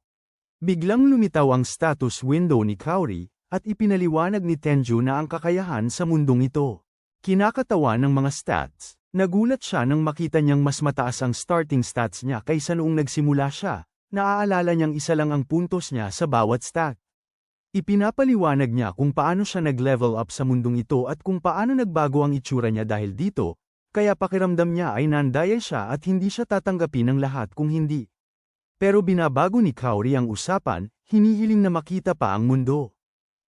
Biglang lumitaw ang status window ni Kaori, at ipinaliwanag ni Tenjo na ang kakayahan sa mundong ito. Kinakatawa ng mga stats, nagulat siya nang makita niyang mas mataas ang starting stats niya kaysa noong nagsimula siya, naaalala niyang isa lang ang puntos niya sa bawat stat. Ipinapaliwanag niya kung paano siya nag-level up sa mundong ito at kung paano nagbago ang itsura niya dahil dito, kaya pakiramdam niya ay nandaya siya at hindi siya tatanggapin ng lahat kung hindi. Pero binabago ni Kaori ang usapan, hinihiling na makita pa ang mundo.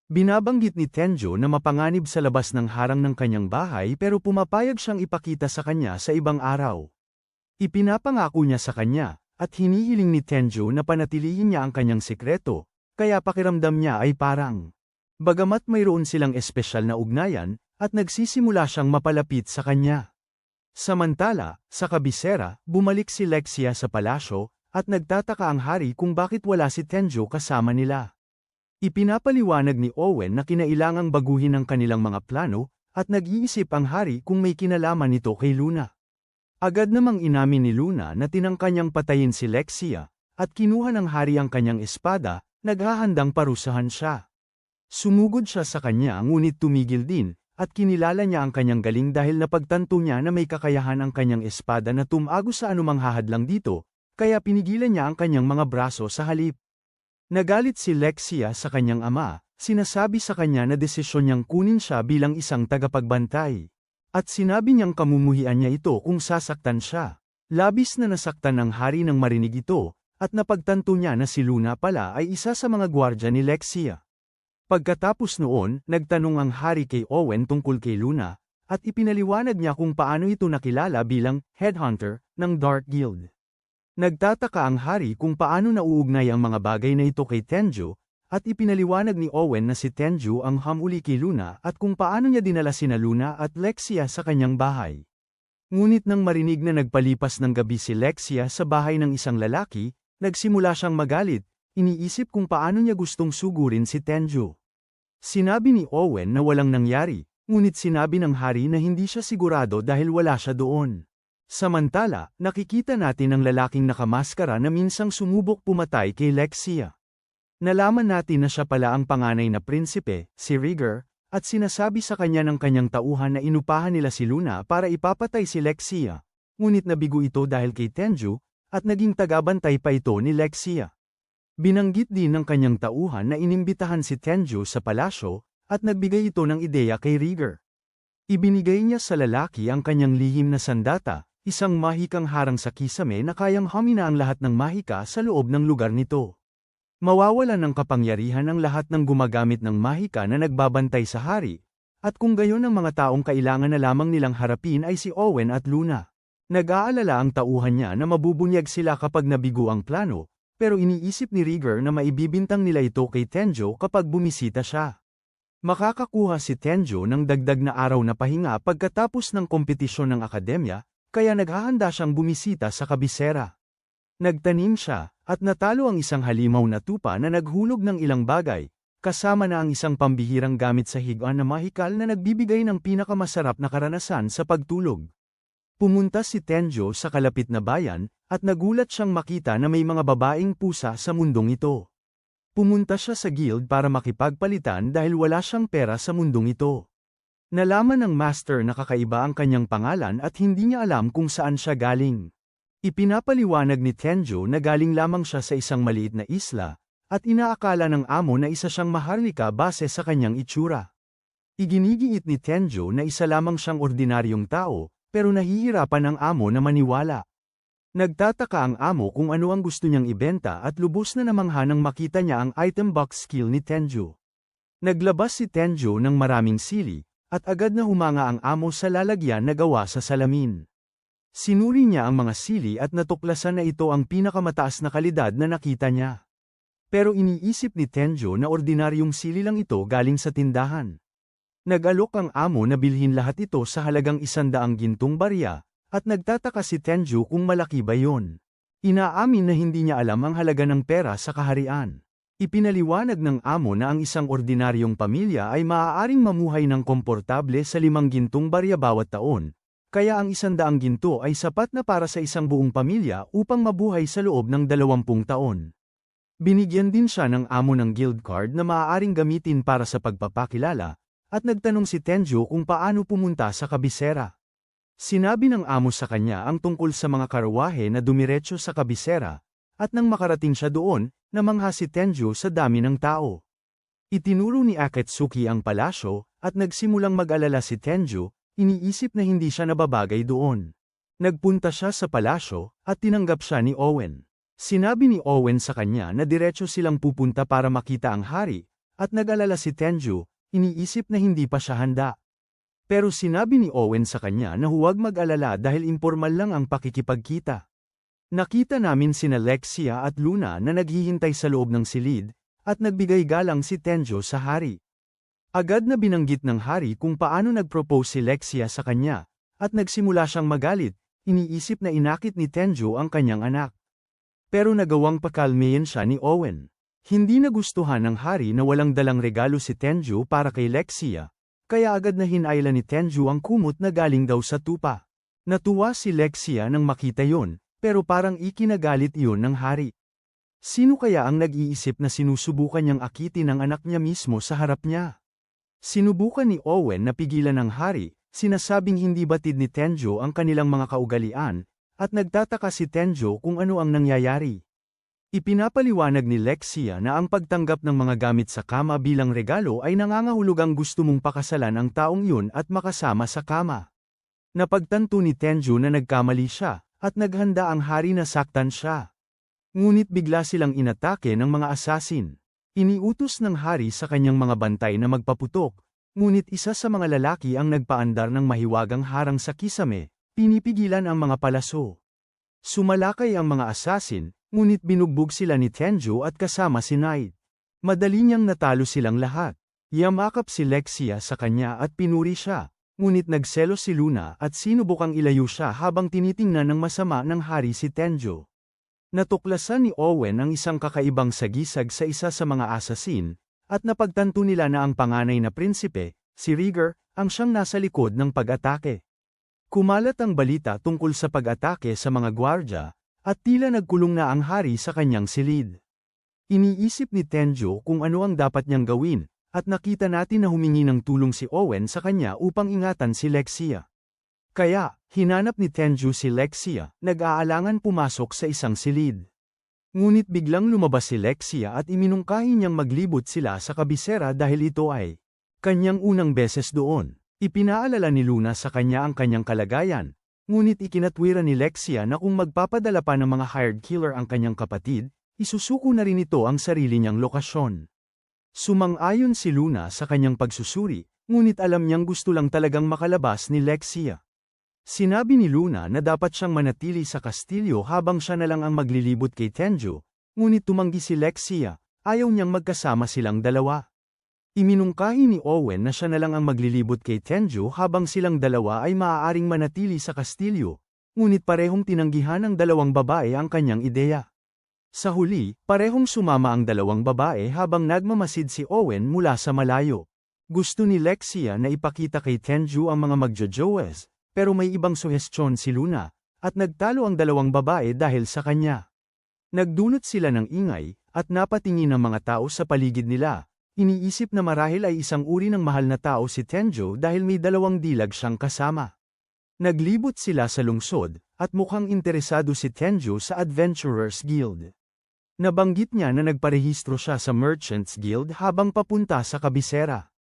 Binabanggit ni Tenjo na mapanganib sa labas ng harang ng kanyang bahay pero pumapayag siyang ipakita sa kanya sa ibang araw. Ipinapangako niya sa kanya, at hinihiling ni Tenjo na panatilihin niya ang kanyang sikreto, kaya pakiramdam niya ay parang. Bagamat mayroon silang espesyal na ugnayan, at nagsisimula siyang mapalapit sa kanya. Samantala, sa kabisera, bumalik si Lexia sa palasyo, at nagtataka ang hari kung bakit wala si Tenjo kasama nila. Ipinapaliwanag ni Owen na kinailangang baguhin ang kanilang mga plano, at nag-iisip ang hari kung may kinalaman nito kay Luna. Agad namang inamin ni Luna na tinangka niyang patayin si Lexia, at kinuha ng hari ang kanyang espada, naghahandang parusahan siya. Sumugod siya sa kanya ngunit tumigil din, at kinilala niya ang kanyang galing dahil napagtanto niya na may kakayahan ang kanyang espada na tumago sa anumang hahadlang dito, kaya pinigilan niya ang kanyang mga braso sa halip. Nagalit si Lexia sa kanyang ama, sinasabi sa kanya na desisyon niyang kunin siya bilang isang tagapagbantay. At sinabi niyang kamumuhian niya ito kung sasaktan siya. Labis na nasaktan ang hari nang marinig ito, at napagtanto niya na si Luna pala ay isa sa mga gwardya ni Lexia. Pagkatapos noon, nagtanong ang hari kay Owen tungkol kay Luna, at ipinaliwanag niya kung paano ito nakilala bilang headhunter ng Dark Guild. Nagtataka ang hari kung paano nauugnay ang mga bagay na ito kay Tenjo, at ipinaliwanag ni Owen na si Tenjo ang hamuli kay Luna at kung paano niya dinala sina Luna at Lexia sa kanyang bahay. Ngunit nang marinig na nagpalipas ng gabi si Lexia sa bahay ng isang lalaki, nagsimula siyang magalit, iniisip kung paano niya gustong sugurin si Tenjo. Sinabi ni Owen na walang nangyari, ngunit sinabi ng hari na hindi siya sigurado dahil wala siya doon. Samantala, nakikita natin ang lalaking nakamaskara na minsang sumubok pumatay kay Lexia. Nalaman natin na siya pala ang panganay na prinsipe, si Rieger, at sinasabi sa kanya ng kanyang tauhan na inupahan nila si Luna para ipapatay si Lexia, ngunit nabigo ito dahil kay Tenjo, at naging tagabantay pa ito ni Lexia. Binanggit din ng kanyang tauhan na inimbitahan si Tenjo sa palasyo, at nagbigay ito ng ideya kay Rieger. Ibinigay niya sa lalaki ang kanyang lihim na sandata, isang mahikang harang sa kisame na kayang hamina ang lahat ng mahika sa loob ng lugar nito. Mawawalan ng kapangyarihan ang lahat ng gumagamit ng mahika na nagbabantay sa hari, at kung gayon ang mga taong kailangan na lamang nilang harapin ay si Owen at Luna. Nag-aalala ang tauhan niya na mabubunyag sila kapag nabigo ang plano, pero iniisip ni Rieger na maibibintang nila ito kay Tenjo kapag bumisita siya. Makakakuha si Tenjo ng dagdag na araw na pahinga pagkatapos ng kompetisyon ng akademya, kaya naghahanda siyang bumisita sa kabisera. Nagtanim siya, at natalo ang isang halimaw na tupa na naghulog ng ilang bagay, kasama na ang isang pambihirang gamit sa higuan na mahikal na nagbibigay ng pinakamasarap na karanasan sa pagtulog. Pumunta si Tenjo sa kalapit na bayan, at nagulat siyang makita na may mga babaeng pusa sa mundong ito. Pumunta siya sa guild para makipagpalitan dahil wala siyang pera sa mundong ito. Nalaman ng master na kakaiba ang kanyang pangalan at hindi niya alam kung saan siya galing. Ipinapaliwanag ni Tenjo na galing lamang siya sa isang maliit na isla, at inaakala ng amo na isa siyang maharlika base sa kanyang itsura. Iginigiit ni Tenjo na isa lamang siyang ordinaryong tao, pero nahihirapan ang amo na maniwala. Nagtataka ang amo kung ano ang gusto niyang ibenta at lubos na namangha nang makita niya ang item box skill ni Tenjo. Naglabas si Tenjo ng maraming sili, at agad na humanga ang amo sa lalagyan na gawa sa salamin. Sinuri niya ang mga sili at natuklasan na ito ang pinakamataas na kalidad na nakita niya. Pero iniisip ni Tenjo na ordinaryong sili lang ito galing sa tindahan. Nag-alok ang amo na bilhin lahat ito sa halagang 100 gintong barya, at nagtataka si Tenjo kung malaki ba yon. Inaamin na hindi niya alam ang halaga ng pera sa kaharian. Ipinaliwanag ng amo na ang isang ordinaryong pamilya ay maaaring mamuhay ng komportable sa 5 gintong barya bawat taon, kaya ang 100 ginto ay sapat na para sa isang buong pamilya upang mabuhay sa loob ng 20 taon. Binigyan din siya ng amo ng guild card na maaaring gamitin para sa pagpapakilala, at nagtanong si Tenjo kung paano pumunta sa kabisera. Sinabi ng amo sa kanya ang tungkol sa mga karwahe na dumiretso sa kabisera, at nang makarating siya doon, namangha si Tenjo sa dami ng tao. Itinuro ni Akatsuki ang palasyo, at nagsimulang mag-alala si Tenjo, iniisip na hindi siya nababagay doon. Nagpunta siya sa palasyo, at tinanggap siya ni Owen. Sinabi ni Owen sa kanya na diretso silang pupunta para makita ang hari, at nag-alala si Tenjo, iniisip na hindi pa siya handa. Pero sinabi ni Owen sa kanya na huwag mag-alala dahil impormal lang ang pakikipagkita. Nakita namin sina Lexia at Luna na naghihintay sa loob ng silid, at nagbigay galang si Tenjo sa hari. Agad na binanggit ng hari kung paano nag-propose si Lexia sa kanya, at nagsimula siyang magalit, iniisip na inakit ni Tenjo ang kanyang anak. Pero nagawang pakalmayan siya ni Owen. Hindi nagustuhan ng hari na walang dalang regalo si Tenjo para kay Lexia, kaya agad na hinayla ni Tenjo ang kumot na galing daw sa tupa. Natuwa si Lexia nang makita yon, pero parang ikinagalit iyon ng hari. Sino kaya ang nag-iisip na sinusubukan niyang akitin ang anak niya mismo sa harap niya? Sinubukan ni Owen na pigilan ng hari, sinasabing hindi batid ni Tenjo ang kanilang mga kaugalian, at nagtataka si Tenjo kung ano ang nangyayari. Ipinapaliwanag ni Lexia na ang pagtanggap ng mga gamit sa kama bilang regalo ay nangangahulugang gusto mong pakasalan ang taong yun at makasama sa kama. Napagtanto ni Tenjo na nagkamali siya, at naghanda ang hari na saktan siya. Ngunit bigla silang inatake ng mga asasin. Iniutos ng hari sa kanyang mga bantay na magpaputok, ngunit isa sa mga lalaki ang nagpaandar ng mahiwagang harang sa kisame, pinipigilan ang mga palaso. Sumalakay ang mga asasin, ngunit binugbog sila ni Tenjo at kasama si Knight. Madali niyang natalo silang lahat. Yamakap si Lexia sa kanya at pinuri siya, ngunit nagselos si Luna at sinubukang ilayo siya habang tinitingnan ng masama ng hari si Tenjo. Natuklasan ni Owen ang isang kakaibang sagisag sa isa sa mga asasin, at napagtanto nila na ang panganay na prinsipe, si Rieger, ang siyang nasa likod ng pag-atake. Kumalat ang balita tungkol sa pag-atake sa mga gwardya, at tila nagkulong na ang hari sa kanyang silid. Iniisip ni Tenjo kung ano ang dapat niyang gawin, at nakita natin na humingi ng tulong si Owen sa kanya upang ingatan si Lexia. Kaya, hinanap ni Tenjo si Lexia, nag-aalangan pumasok sa isang silid. Ngunit biglang lumabas si Lexia at iminungkahi niyang maglibot sila sa kabisera dahil ito ay kanyang unang beses doon. Ipinaalala ni Luna sa kanya ang kanyang kalagayan, ngunit ikinatwira ni Lexia na kung magpapadala pa ng mga hired killer ang kanyang kapatid, isusuko na rin ito ang sarili niyang lokasyon. Sumang-ayon si Luna sa kanyang pagsusuri, ngunit alam niyang gusto lang talagang makalabas ni Lexia. Sinabi ni Luna na dapat siyang manatili sa kastilyo habang siya na lang ang maglilibot kay Tenjo, Ngunit tumanggi si Lexia, ayaw niyang magkasama silang dalawa. Iminungkahi ni Owen na siya na lang ang maglilibot kay Tenjo habang silang dalawa ay maaaring manatili sa kastilyo, ngunit parehong tinanggihan ng dalawang babae ang kanyang ideya. Sa huli, parehong sumama ang dalawang babae habang nagmamasid si Owen mula sa malayo. Gusto ni Lexia na ipakita kay Tenjo ang mga magjo-joes, pero may ibang suhestyon si Luna, at nagtalo ang dalawang babae dahil sa kanya. Nagdunot sila ng ingay, at napatingin ang mga tao sa paligid nila. Iniisip na marahil ay isang uri ng mahal na tao si Tenjo dahil may dalawang dilag siyang kasama. Naglibot sila sa lungsod, at mukhang interesado si Tenjo sa Adventurers Guild. Nabanggit niya na nagparehistro siya sa Merchants Guild habang papunta sa kabisera.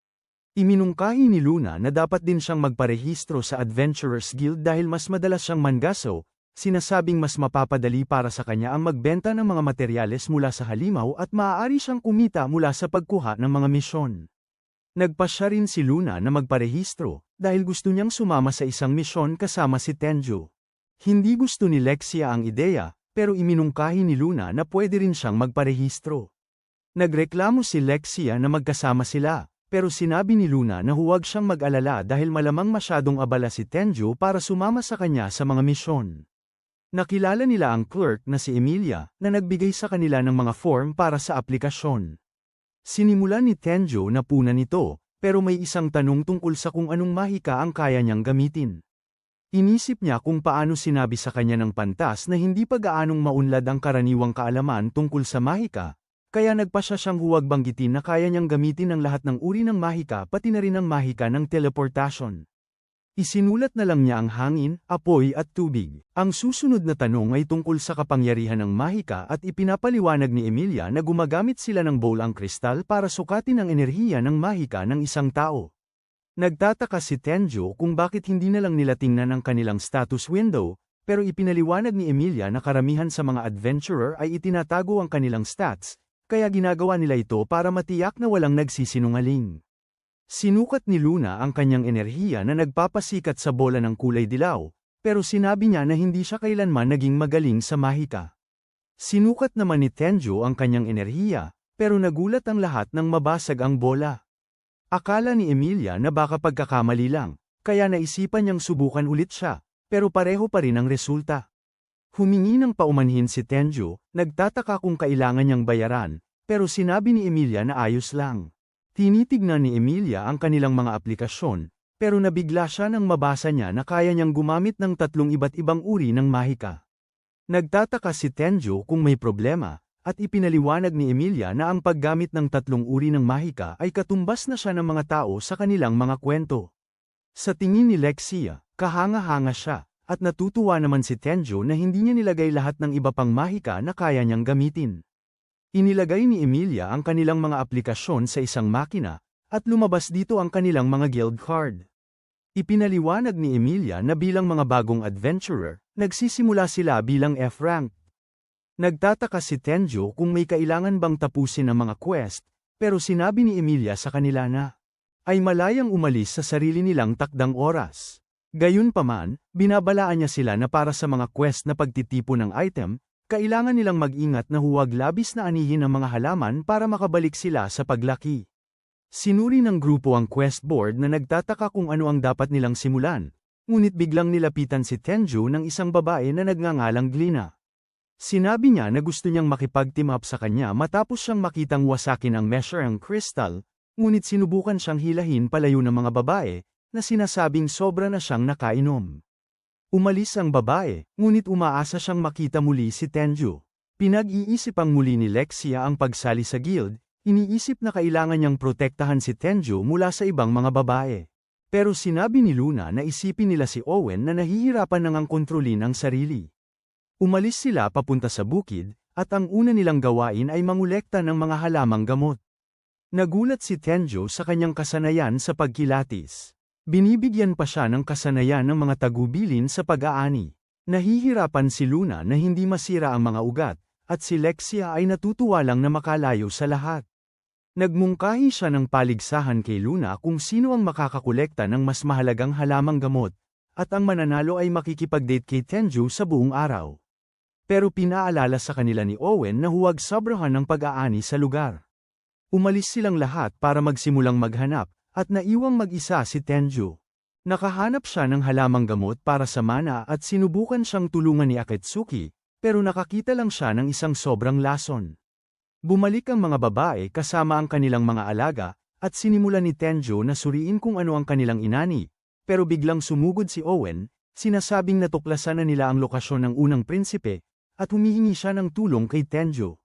Iminungkahi ni Luna na dapat din siyang magparehistro sa Adventurers Guild dahil mas madalas siyang mangaso, sinasabing mas mapapadali para sa kanya ang magbenta ng mga materyales mula sa halimaw at maaari siyang kumita mula sa pagkuha ng mga misyon. Nagpasya rin si Luna na magparehistro, dahil gusto niyang sumama sa isang misyon kasama si Tenjo. Hindi gusto ni Lexia ang ideya, pero iminungkahi ni Luna na pwede rin siyang magparehistro. Nagreklamo si Lexia na magkasama sila, pero sinabi ni Luna na huwag siyang mag-alala dahil malamang masyadong abala si Tenjo para sumama sa kanya sa mga misyon. Nakilala nila ang clerk na si Emilia, na nagbigay sa kanila ng mga form para sa aplikasyon. Sinimulan ni Tenjo na punan ito, pero may isang tanong tungkol sa kung anong mahika ang kaya niyang gamitin. Inisip niya kung paano sinabi sa kanya ng pantas na hindi pa gaanong maunlad ang karaniwang kaalaman tungkol sa mahika, kaya nagpasya siyang huwag banggitin na kaya niyang gamitin ang lahat ng uri ng mahika pati na rin ang mahika ng teleportasyon. Isinulat na lang niya ang hangin, apoy at tubig. Ang susunod na tanong ay tungkol sa kapangyarihan ng mahika at ipinapaliwanag ni Emilia na gumagamit sila ng bowl ang kristal para sukatin ang enerhiya ng mahika ng isang tao. Nagtataka si Tenjo kung bakit hindi na lang nila tingnan ang kanilang status window, pero ipinaliwanag ni Emilia na karamihan sa mga adventurer ay itinatago ang kanilang stats, kaya ginagawa nila ito para matiyak na walang nagsisinungaling. Sinukat ni Luna ang kanyang enerhiya na nagpapasikat sa bola ng kulay dilaw, pero sinabi niya na hindi siya kailanman naging magaling sa mahika. Sinukat naman ni Tenjo ang kanyang enerhiya, pero nagulat ang lahat nang mabasag ang bola. Akala ni Emilia na baka pagkakamali lang, kaya naisipan niyang subukan ulit siya, pero pareho pa rin ang resulta. Humingi ng paumanhin si Tenjo, nagtataka kung kailangan niyang bayaran, pero sinabi ni Emilia na ayos lang. Tinitignan ni Emilia ang kanilang mga aplikasyon, pero nabigla siya nang mabasa niya na kaya niyang gumamit ng 3 iba't ibang uri ng mahika. Nagtataka si Tenjo kung may problema, at ipinaliwanag ni Emilia na ang paggamit ng 3 uri ng mahika ay katumbas na siya ng mga tao sa kanilang mga kwento. Sa tingin ni Lexia, kahanga-hanga siya, at natutuwa naman si Tenjo na hindi niya nilagay lahat ng iba pang mahika na kaya niyang gamitin. Inilagay ni Emilia ang kanilang mga aplikasyon sa isang makina, at lumabas dito ang kanilang mga guild card. Ipinaliwanag ni Emilia na bilang mga bagong adventurer, nagsisimula sila bilang F-rank. Nagtataka si Tenjo kung may kailangan bang tapusin ang mga quest, pero sinabi ni Emilia sa kanila na ay malayang umalis sa sarili nilang takdang oras. Gayunpaman, binabalaan niya sila na para sa mga quest na pagtitipon ng item, kailangan nilang mag-ingat na huwag labis na anihin ang mga halaman para makabalik sila sa paglaki. Sinuri ng grupo ang quest board na nagtataka kung ano ang dapat nilang simulan, ngunit biglang nilapitan si Tenjo ng isang babae na nagngangalang Glina. Sinabi niya na gusto niyang makipag-team up sa kanya matapos siyang makitang wasakin ang measure ang crystal, ngunit sinubukan siyang hilahin palayo ng mga babae, na sinasabing sobra na siyang nakainom. Umalis ang babae, ngunit umaasa siyang makita muli si Tenjo. Pinag-iisipang muli ni Lexia ang pagsali sa guild, iniisip na kailangan niyang protektahan si Tenjo mula sa ibang mga babae. Pero sinabi ni Luna na isipin nila si Owen na nahihirapan nang kontrolin ang sarili. Umalis sila papunta sa bukid, at ang una nilang gawain ay mangolekta ng mga halamang gamot. Nagulat si Tenjo sa kanyang kasanayan sa pagkilatis. Binibigyan pa siya ng kasanayan ng mga tagubilin sa pag-aani. Nahihirapan si Luna na hindi masira ang mga ugat, at si Lexia ay natutuwa lang na makalayo sa lahat. Nagmungkahi siya ng paligsahan kay Luna kung sino ang makakakolekta ng mas mahalagang halamang gamot, at ang mananalo ay makikipag-date kay Tenjo sa buong araw. Pero pinaalala sa kanila ni Owen na huwag sobrahan ng pag-aani sa lugar. Umalis silang lahat para magsimulang maghanap, at naiwang mag-isa si Tenju. Nakahanap siya ng halamang gamot para sa mana at sinubukan siyang tulungan ni Akatsuki, pero nakakita lang siya ng isang sobrang lason. Bumalik ang mga babae kasama ang kanilang mga alaga, at sinimulan ni Tenju na suriin kung ano ang kanilang inani, pero biglang sumugod si Owen, sinasabing natuklasan na nila ang lokasyon ng unang prinsipe, at humihingi siya ng tulong kay Tenju.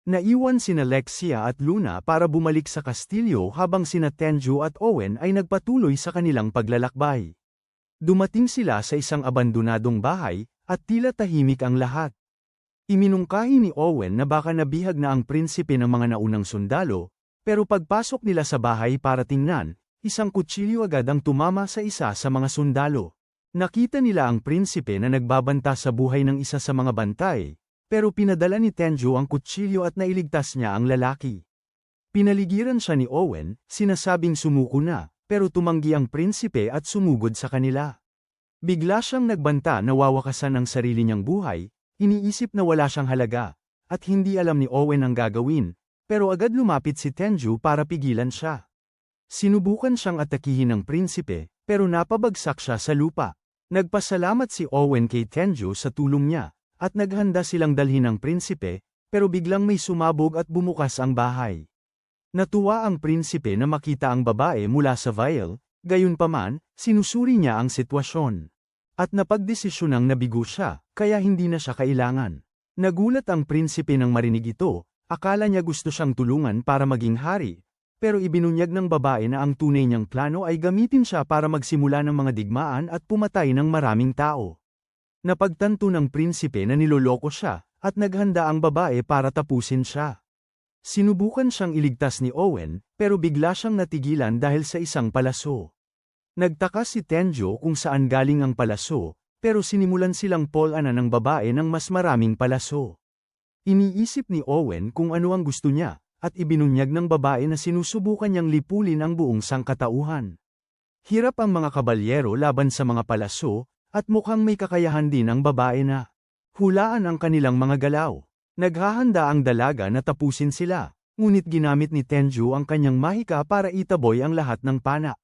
Naiwan sina Lexia at Luna para bumalik sa kastilyo habang sina Tenju at Owen ay nagpatuloy sa kanilang paglalakbay. Dumating sila sa isang abandonadong bahay, at tila tahimik ang lahat. Iminungkahi ni Owen na baka nabihag na ang prinsipe ng mga naunang sundalo, pero pagpasok nila sa bahay para tingnan, isang kutsilyo agad ang tumama sa isa sa mga sundalo. Nakita nila ang prinsipe na nagbabanta sa buhay ng isa sa mga bantay, pero pinadala ni Tenju ang kutsilyo at nailigtas niya ang lalaki. Pinaligiran siya ni Owen, sinasabing sumuko na, pero tumanggi ang prinsipe at sumugod sa kanila. Bigla siyang nagbanta na wawakasan ang sarili niyang buhay, iniisip na wala siyang halaga, at hindi alam ni Owen ang gagawin, pero agad lumapit si Tenju para pigilan siya. Sinubukan siyang atakihin ng prinsipe, pero napabagsak siya sa lupa. Nagpasalamat si Owen kay Tenju sa tulong niya, at naghanda silang dalhin ang prinsipe, pero biglang may sumabog at bumukas ang bahay. Natuwa ang prinsipe na makita ang babae mula sa vial, gayunpaman, sinusuri niya ang sitwasyon. At napagdesisyonang nabigo siya, kaya hindi na siya kailangan. Nagulat ang prinsipe nang marinig ito, akala niya gusto siyang tulungan para maging hari, pero ibinunyag ng babae na ang tunay niyang plano ay gamitin siya para magsimula ng mga digmaan at pumatay ng maraming tao. Napagtanto ng prinsipe na niloloko siya, at naghanda ang babae para tapusin siya. Sinubukan siyang iligtas ni Owen, pero bigla siyang natigilan dahil sa isang palaso. Nagtaka si Tenjo kung saan galing ang palaso, pero sinimulan silang polanan ng babae ng mas maraming palaso. Iniisip ni Owen kung ano ang gusto niya, at ibinunyag ng babae na sinusubukan niyang lipulin ang buong sangkatauhan. Hirap ang mga kabalyero laban sa mga palaso, at mukhang may kakayahan din ang babae na hulaan ang kanilang mga galaw. Naghahanda ang dalaga na tapusin sila, ngunit ginamit ni Tenju ang kanyang mahika para itaboy ang lahat ng pana.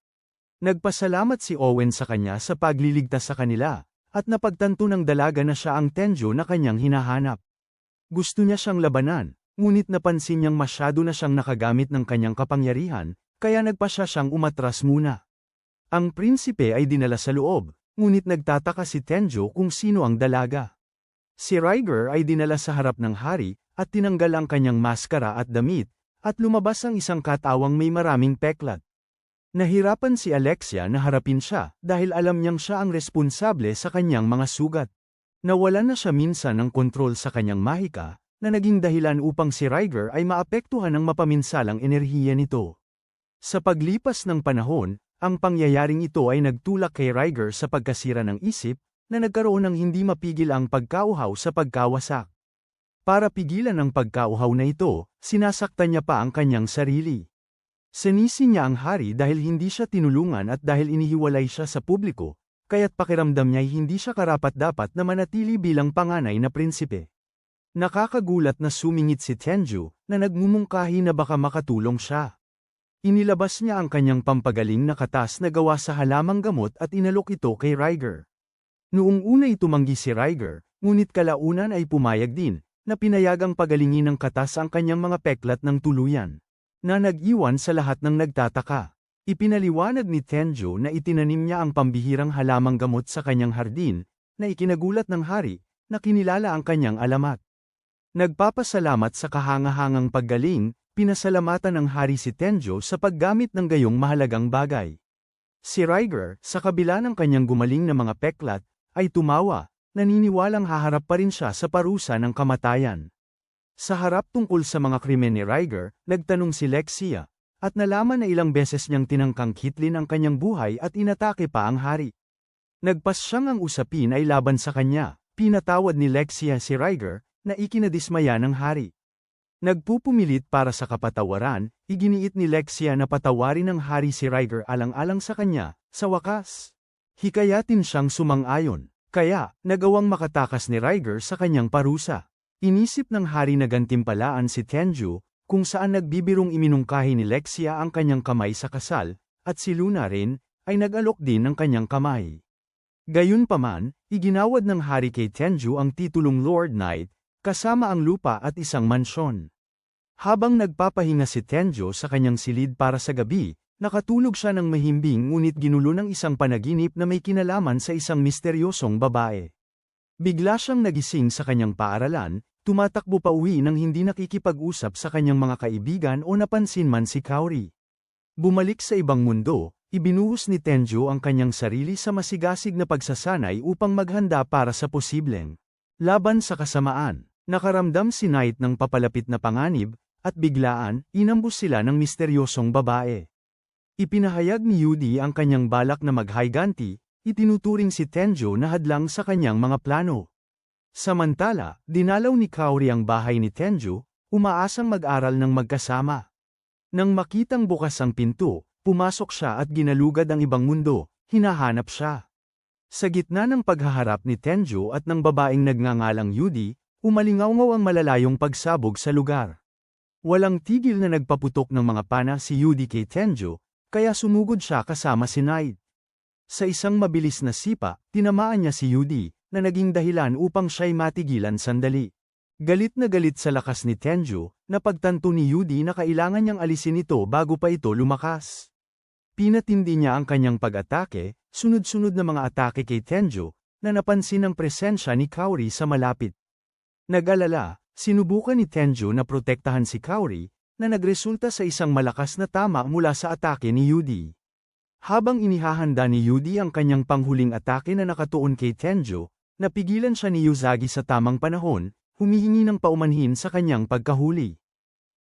Nagpasalamat si Owen sa kanya sa pagliligtas sa kanila, at napagtanto ng dalaga na siya ang Tenju na kanyang hinahanap. Gusto niya siyang labanan, ngunit napansin niyang masyado na siyang nakagamit ng kanyang kapangyarihan, kaya nagpasya siyang umatras muna. Ang prinsipe ay dinala sa loob, ngunit nagtataka si Tenjo kung sino ang dalaga. Si Riger ay dinala sa harap ng hari, at tinanggal ang kanyang maskara at damit, at lumabas ang isang katawang may maraming peklat. Nahirapan si Alexia na harapin siya, dahil alam niyang siya ang responsable sa kanyang mga sugat. Nawalan na siya minsan ng kontrol sa kanyang mahika, na naging dahilan upang si Riger ay maapektuhan ng mapaminsalang enerhiya nito. Sa paglipas ng panahon, ang pangyayaring ito ay nagtulak kay Riger sa pagkasira ng isip, na nagkaroon ng hindi mapigil ang pagkauhaw sa pagkawasak. Para pigilan ang pagkauhaw na ito, sinasaktan niya pa ang kanyang sarili. Sinisi niya ang hari dahil hindi siya tinulungan at dahil inihiwalay siya sa publiko, kaya't pakiramdam niya'y hindi siya karapat-dapat na manatili bilang panganay na prinsipe. Nakakagulat na sumingit si Tenju, na nagmumungkahi na baka makatulong siya. Inilabas niya ang kanyang pampagaling na katas na gawa sa halamang gamot at inalok ito kay Riger. Noong una ay tumanggi si Riger, ngunit kalaunan ay pumayag din, na pinayagang pagalingin ng katas ang kanyang mga peklat ng tuluyan, na nag-iwan sa lahat ng nagtataka. Ipinaliwanag ni Tenjo na itinanim niya ang pambihirang halamang gamot sa kanyang hardin, na ikinagulat ng hari, na kinilala ang kanyang alamat. Nagpapasalamat sa kahangahangang paggaling, pinasalamatan ng hari si Tenjo sa paggamit ng gayong mahalagang bagay. Si Riger, sa kabila ng kanyang gumaling na mga peklat, ay tumawa, naniniwalang haharap pa rin siya sa parusa ng kamatayan. Sa harap tungkol sa mga krimen ni Riger, nagtanong si Lexia, at nalaman na ilang beses niyang tinangkang hitlin ang kanyang buhay at inatake pa ang hari. Nagpasyang ang usapin ay laban sa kanya, pinatawad ni Lexia si Riger, na ikinadismaya ng hari. Nagpupumilit para sa kapatawaran, iginiit ni Lexia na patawarin ng hari si Riger alang-alang sa kanya, sa wakas. Hikayatin siyang sumang-ayon, Kaya, nagawang makatakas ni Riger sa kanyang parusa. Inisip ng hari na gantimpalaan si Tenju, kung saan nagbibirong iminungkahi ni Lexia ang kanyang kamay sa kasal, at si Luna rin, ay nag-alok din ng kanyang kamay. Gayunpaman, iginawad ng hari kay Tenju ang titulong Lord Knight, kasama ang lupa at isang mansyon. Habang nagpapahinga si Tenjo sa kanyang silid para sa gabi, nakatulog siya ng mahimbing ngunit ginulo ng isang panaginip na may kinalaman sa isang misteryosong babae. Bigla siyang nagising sa kanyang paaralan, tumatakbo pa uwi nang hindi nakikipag-usap sa kanyang mga kaibigan o napansin man si Kaori. Bumalik sa ibang mundo, ibinuhos ni Tenjo ang kanyang sarili sa masigasig na pagsasanay upang maghanda para sa posibleng laban sa kasamaan. Nakaramdam si Knight ng papalapit na panganib, at biglaan, inambus sila ng misteryosong babae. Ipinahayag ni Yudi ang kanyang balak na maghiganti, itinuturing si Tenjo na hadlang sa kanyang mga plano. Samantala, dinalaw ni Kaori ang bahay ni Tenjo, umaasang mag-aral ng magkasama. Nang makitang bukas ang pinto, pumasok siya at ginalugad ang ibang mundo, hinahanap siya. Sa gitna ng paghaharap ni Tenjo at ng babaeng nagngangalang Yudi, umalingaw-ngaw ang malalayong pagsabog sa lugar. Walang tigil na nagpaputok ng mga pana si Yudi kay Tenjo, kaya sumugod siya kasama si Knight. Sa isang mabilis na sipa, tinamaan niya si Yudi, na naging dahilan upang siya'y matigilan sandali. Galit na galit sa lakas ni Tenjo, napagtanto ni Yudi na kailangan niyang alisin ito bago pa ito lumakas. Pinatindi niya ang kanyang pag-atake, sunod-sunod na mga atake kay Tenjo, na napansin ang presensya ni Kaori sa malapit. Nag-alala, sinubukan ni Tenjo na protektahan si Kaori, na nagresulta sa isang malakas na tama mula sa atake ni Yudi. Habang inihahanda ni Yudi ang kanyang panghuling atake na nakatuon kay Tenjo, napigilan siya ni Yuzagi sa tamang panahon, humihingi ng paumanhin sa kanyang pagkahuli.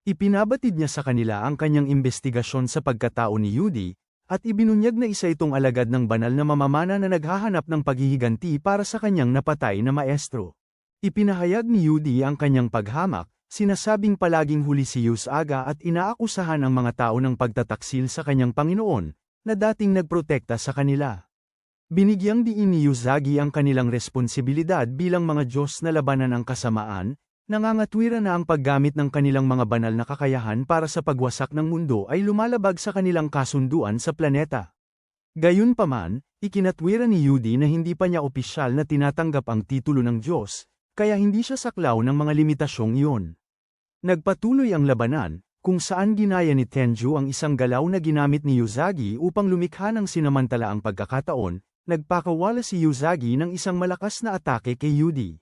Ipinabatid niya sa kanila ang kanyang investigasyon sa pagkatao ni Yudi, at ibinunyag na isa itong alagad ng banal na mamamana na naghahanap ng paghihiganti para sa kanyang napatay na maestro. Ipinahayag ni Yudi ang kanyang paghamak, sinasabing palaging huli si Yusaga at inaakusahan ang mga tao ng pagtataksil sa kanyang Panginoon, na dating nagprotekta sa kanila. Binigyang diin ni Yuzagi ang kanilang responsibilidad bilang mga Diyos na labanan ang kasamaan, nangangatwira na ang paggamit ng kanilang mga banal na kakayahan para sa pagwasak ng mundo ay lumalabag sa kanilang kasunduan sa planeta. Gayunpaman, ikinatwira ni Yudi na hindi pa niya opisyal na tinatanggap ang titulo ng Diyos, kaya hindi siya saklaw ng mga limitasyong iyon. Nagpatuloy ang labanan, kung saan ginaya ni Tenjo ang isang galaw na ginamit ni Yuzagi upang lumikha ng sinamantalaang pagkakataon, nagpakawala si Yuzagi ng isang malakas na atake kay Yudi.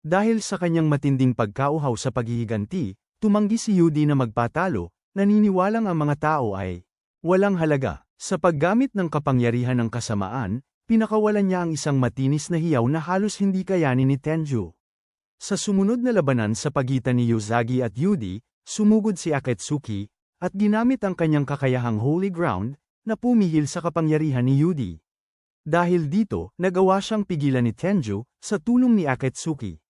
Dahil sa kanyang matinding pagkauhaw sa paghihiganti, tumanggi si Yudi na magpatalo, naniniwalang ang mga tao ay walang halaga. Sa paggamit ng kapangyarihan ng kasamaan, pinakawalan niya ang isang matinis na hiyaw na halos hindi kayanin ni Tenjo. Sa sumunod na labanan sa pagitan ni Yuzagi at Yudi, sumugod si Akatsuki, at ginamit ang kanyang kakayahang Holy Ground, na pumihil sa kapangyarihan ni Yudi. Dahil dito, nagawa siyang pigilan ni Tenjo, sa tulong ni Akatsuki.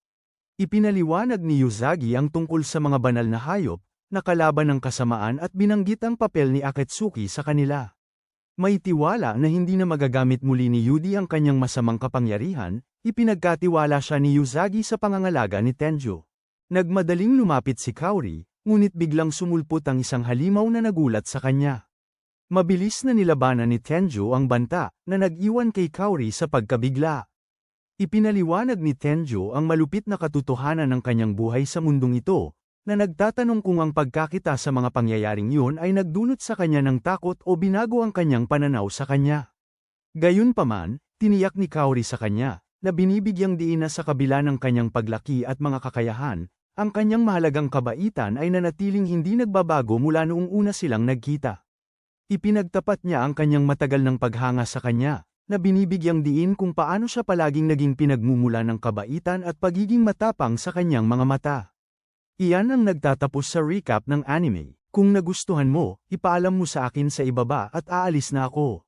Ipinaliwanag ni Yuzagi ang tungkol sa mga banal na hayop, na kalaban ng kasamaan at binanggit ang papel ni Akatsuki sa kanila. May tiwala na hindi na magagamit muli ni Yudi ang kanyang masamang kapangyarihan, ipinagkatiwala siya ni Yuzagi sa pangangalaga ni Tenjo. Nagmadaling lumapit si Kaori, ngunit biglang sumulpot ang isang halimaw na nagulat sa kanya. Mabilis na nilabanan ni Tenjo ang banta, na nag-iwan kay Kaori sa pagkabigla. Ipinaliwanag ni Tenjo ang malupit na katotohanan ng kanyang buhay sa mundong ito, na nagtatanong kung ang pagkakita sa mga pangyayaring iyon ay nagdulot sa kanya ng takot o binago ang kanyang pananaw sa kanya. Gayunpaman, tiniyak ni Kaori sa kanya, na binibigyang diin na sa kabila ng kanyang paglaki at mga kakayahan, ang kanyang mahalagang kabaitan ay nanatiling hindi nagbabago mula noong una silang nagkita. Ipinagtapat niya ang kanyang matagal ng paghanga sa kanya, na binibigyang diin kung paano siya palaging naging pinagmumula ng kabaitan at pagiging matapang sa kanyang mga mata. Iyan ang nagtatapos sa recap ng anime. Kung nagustuhan mo, ipaalam mo sa akin sa ibaba at aalis na ako.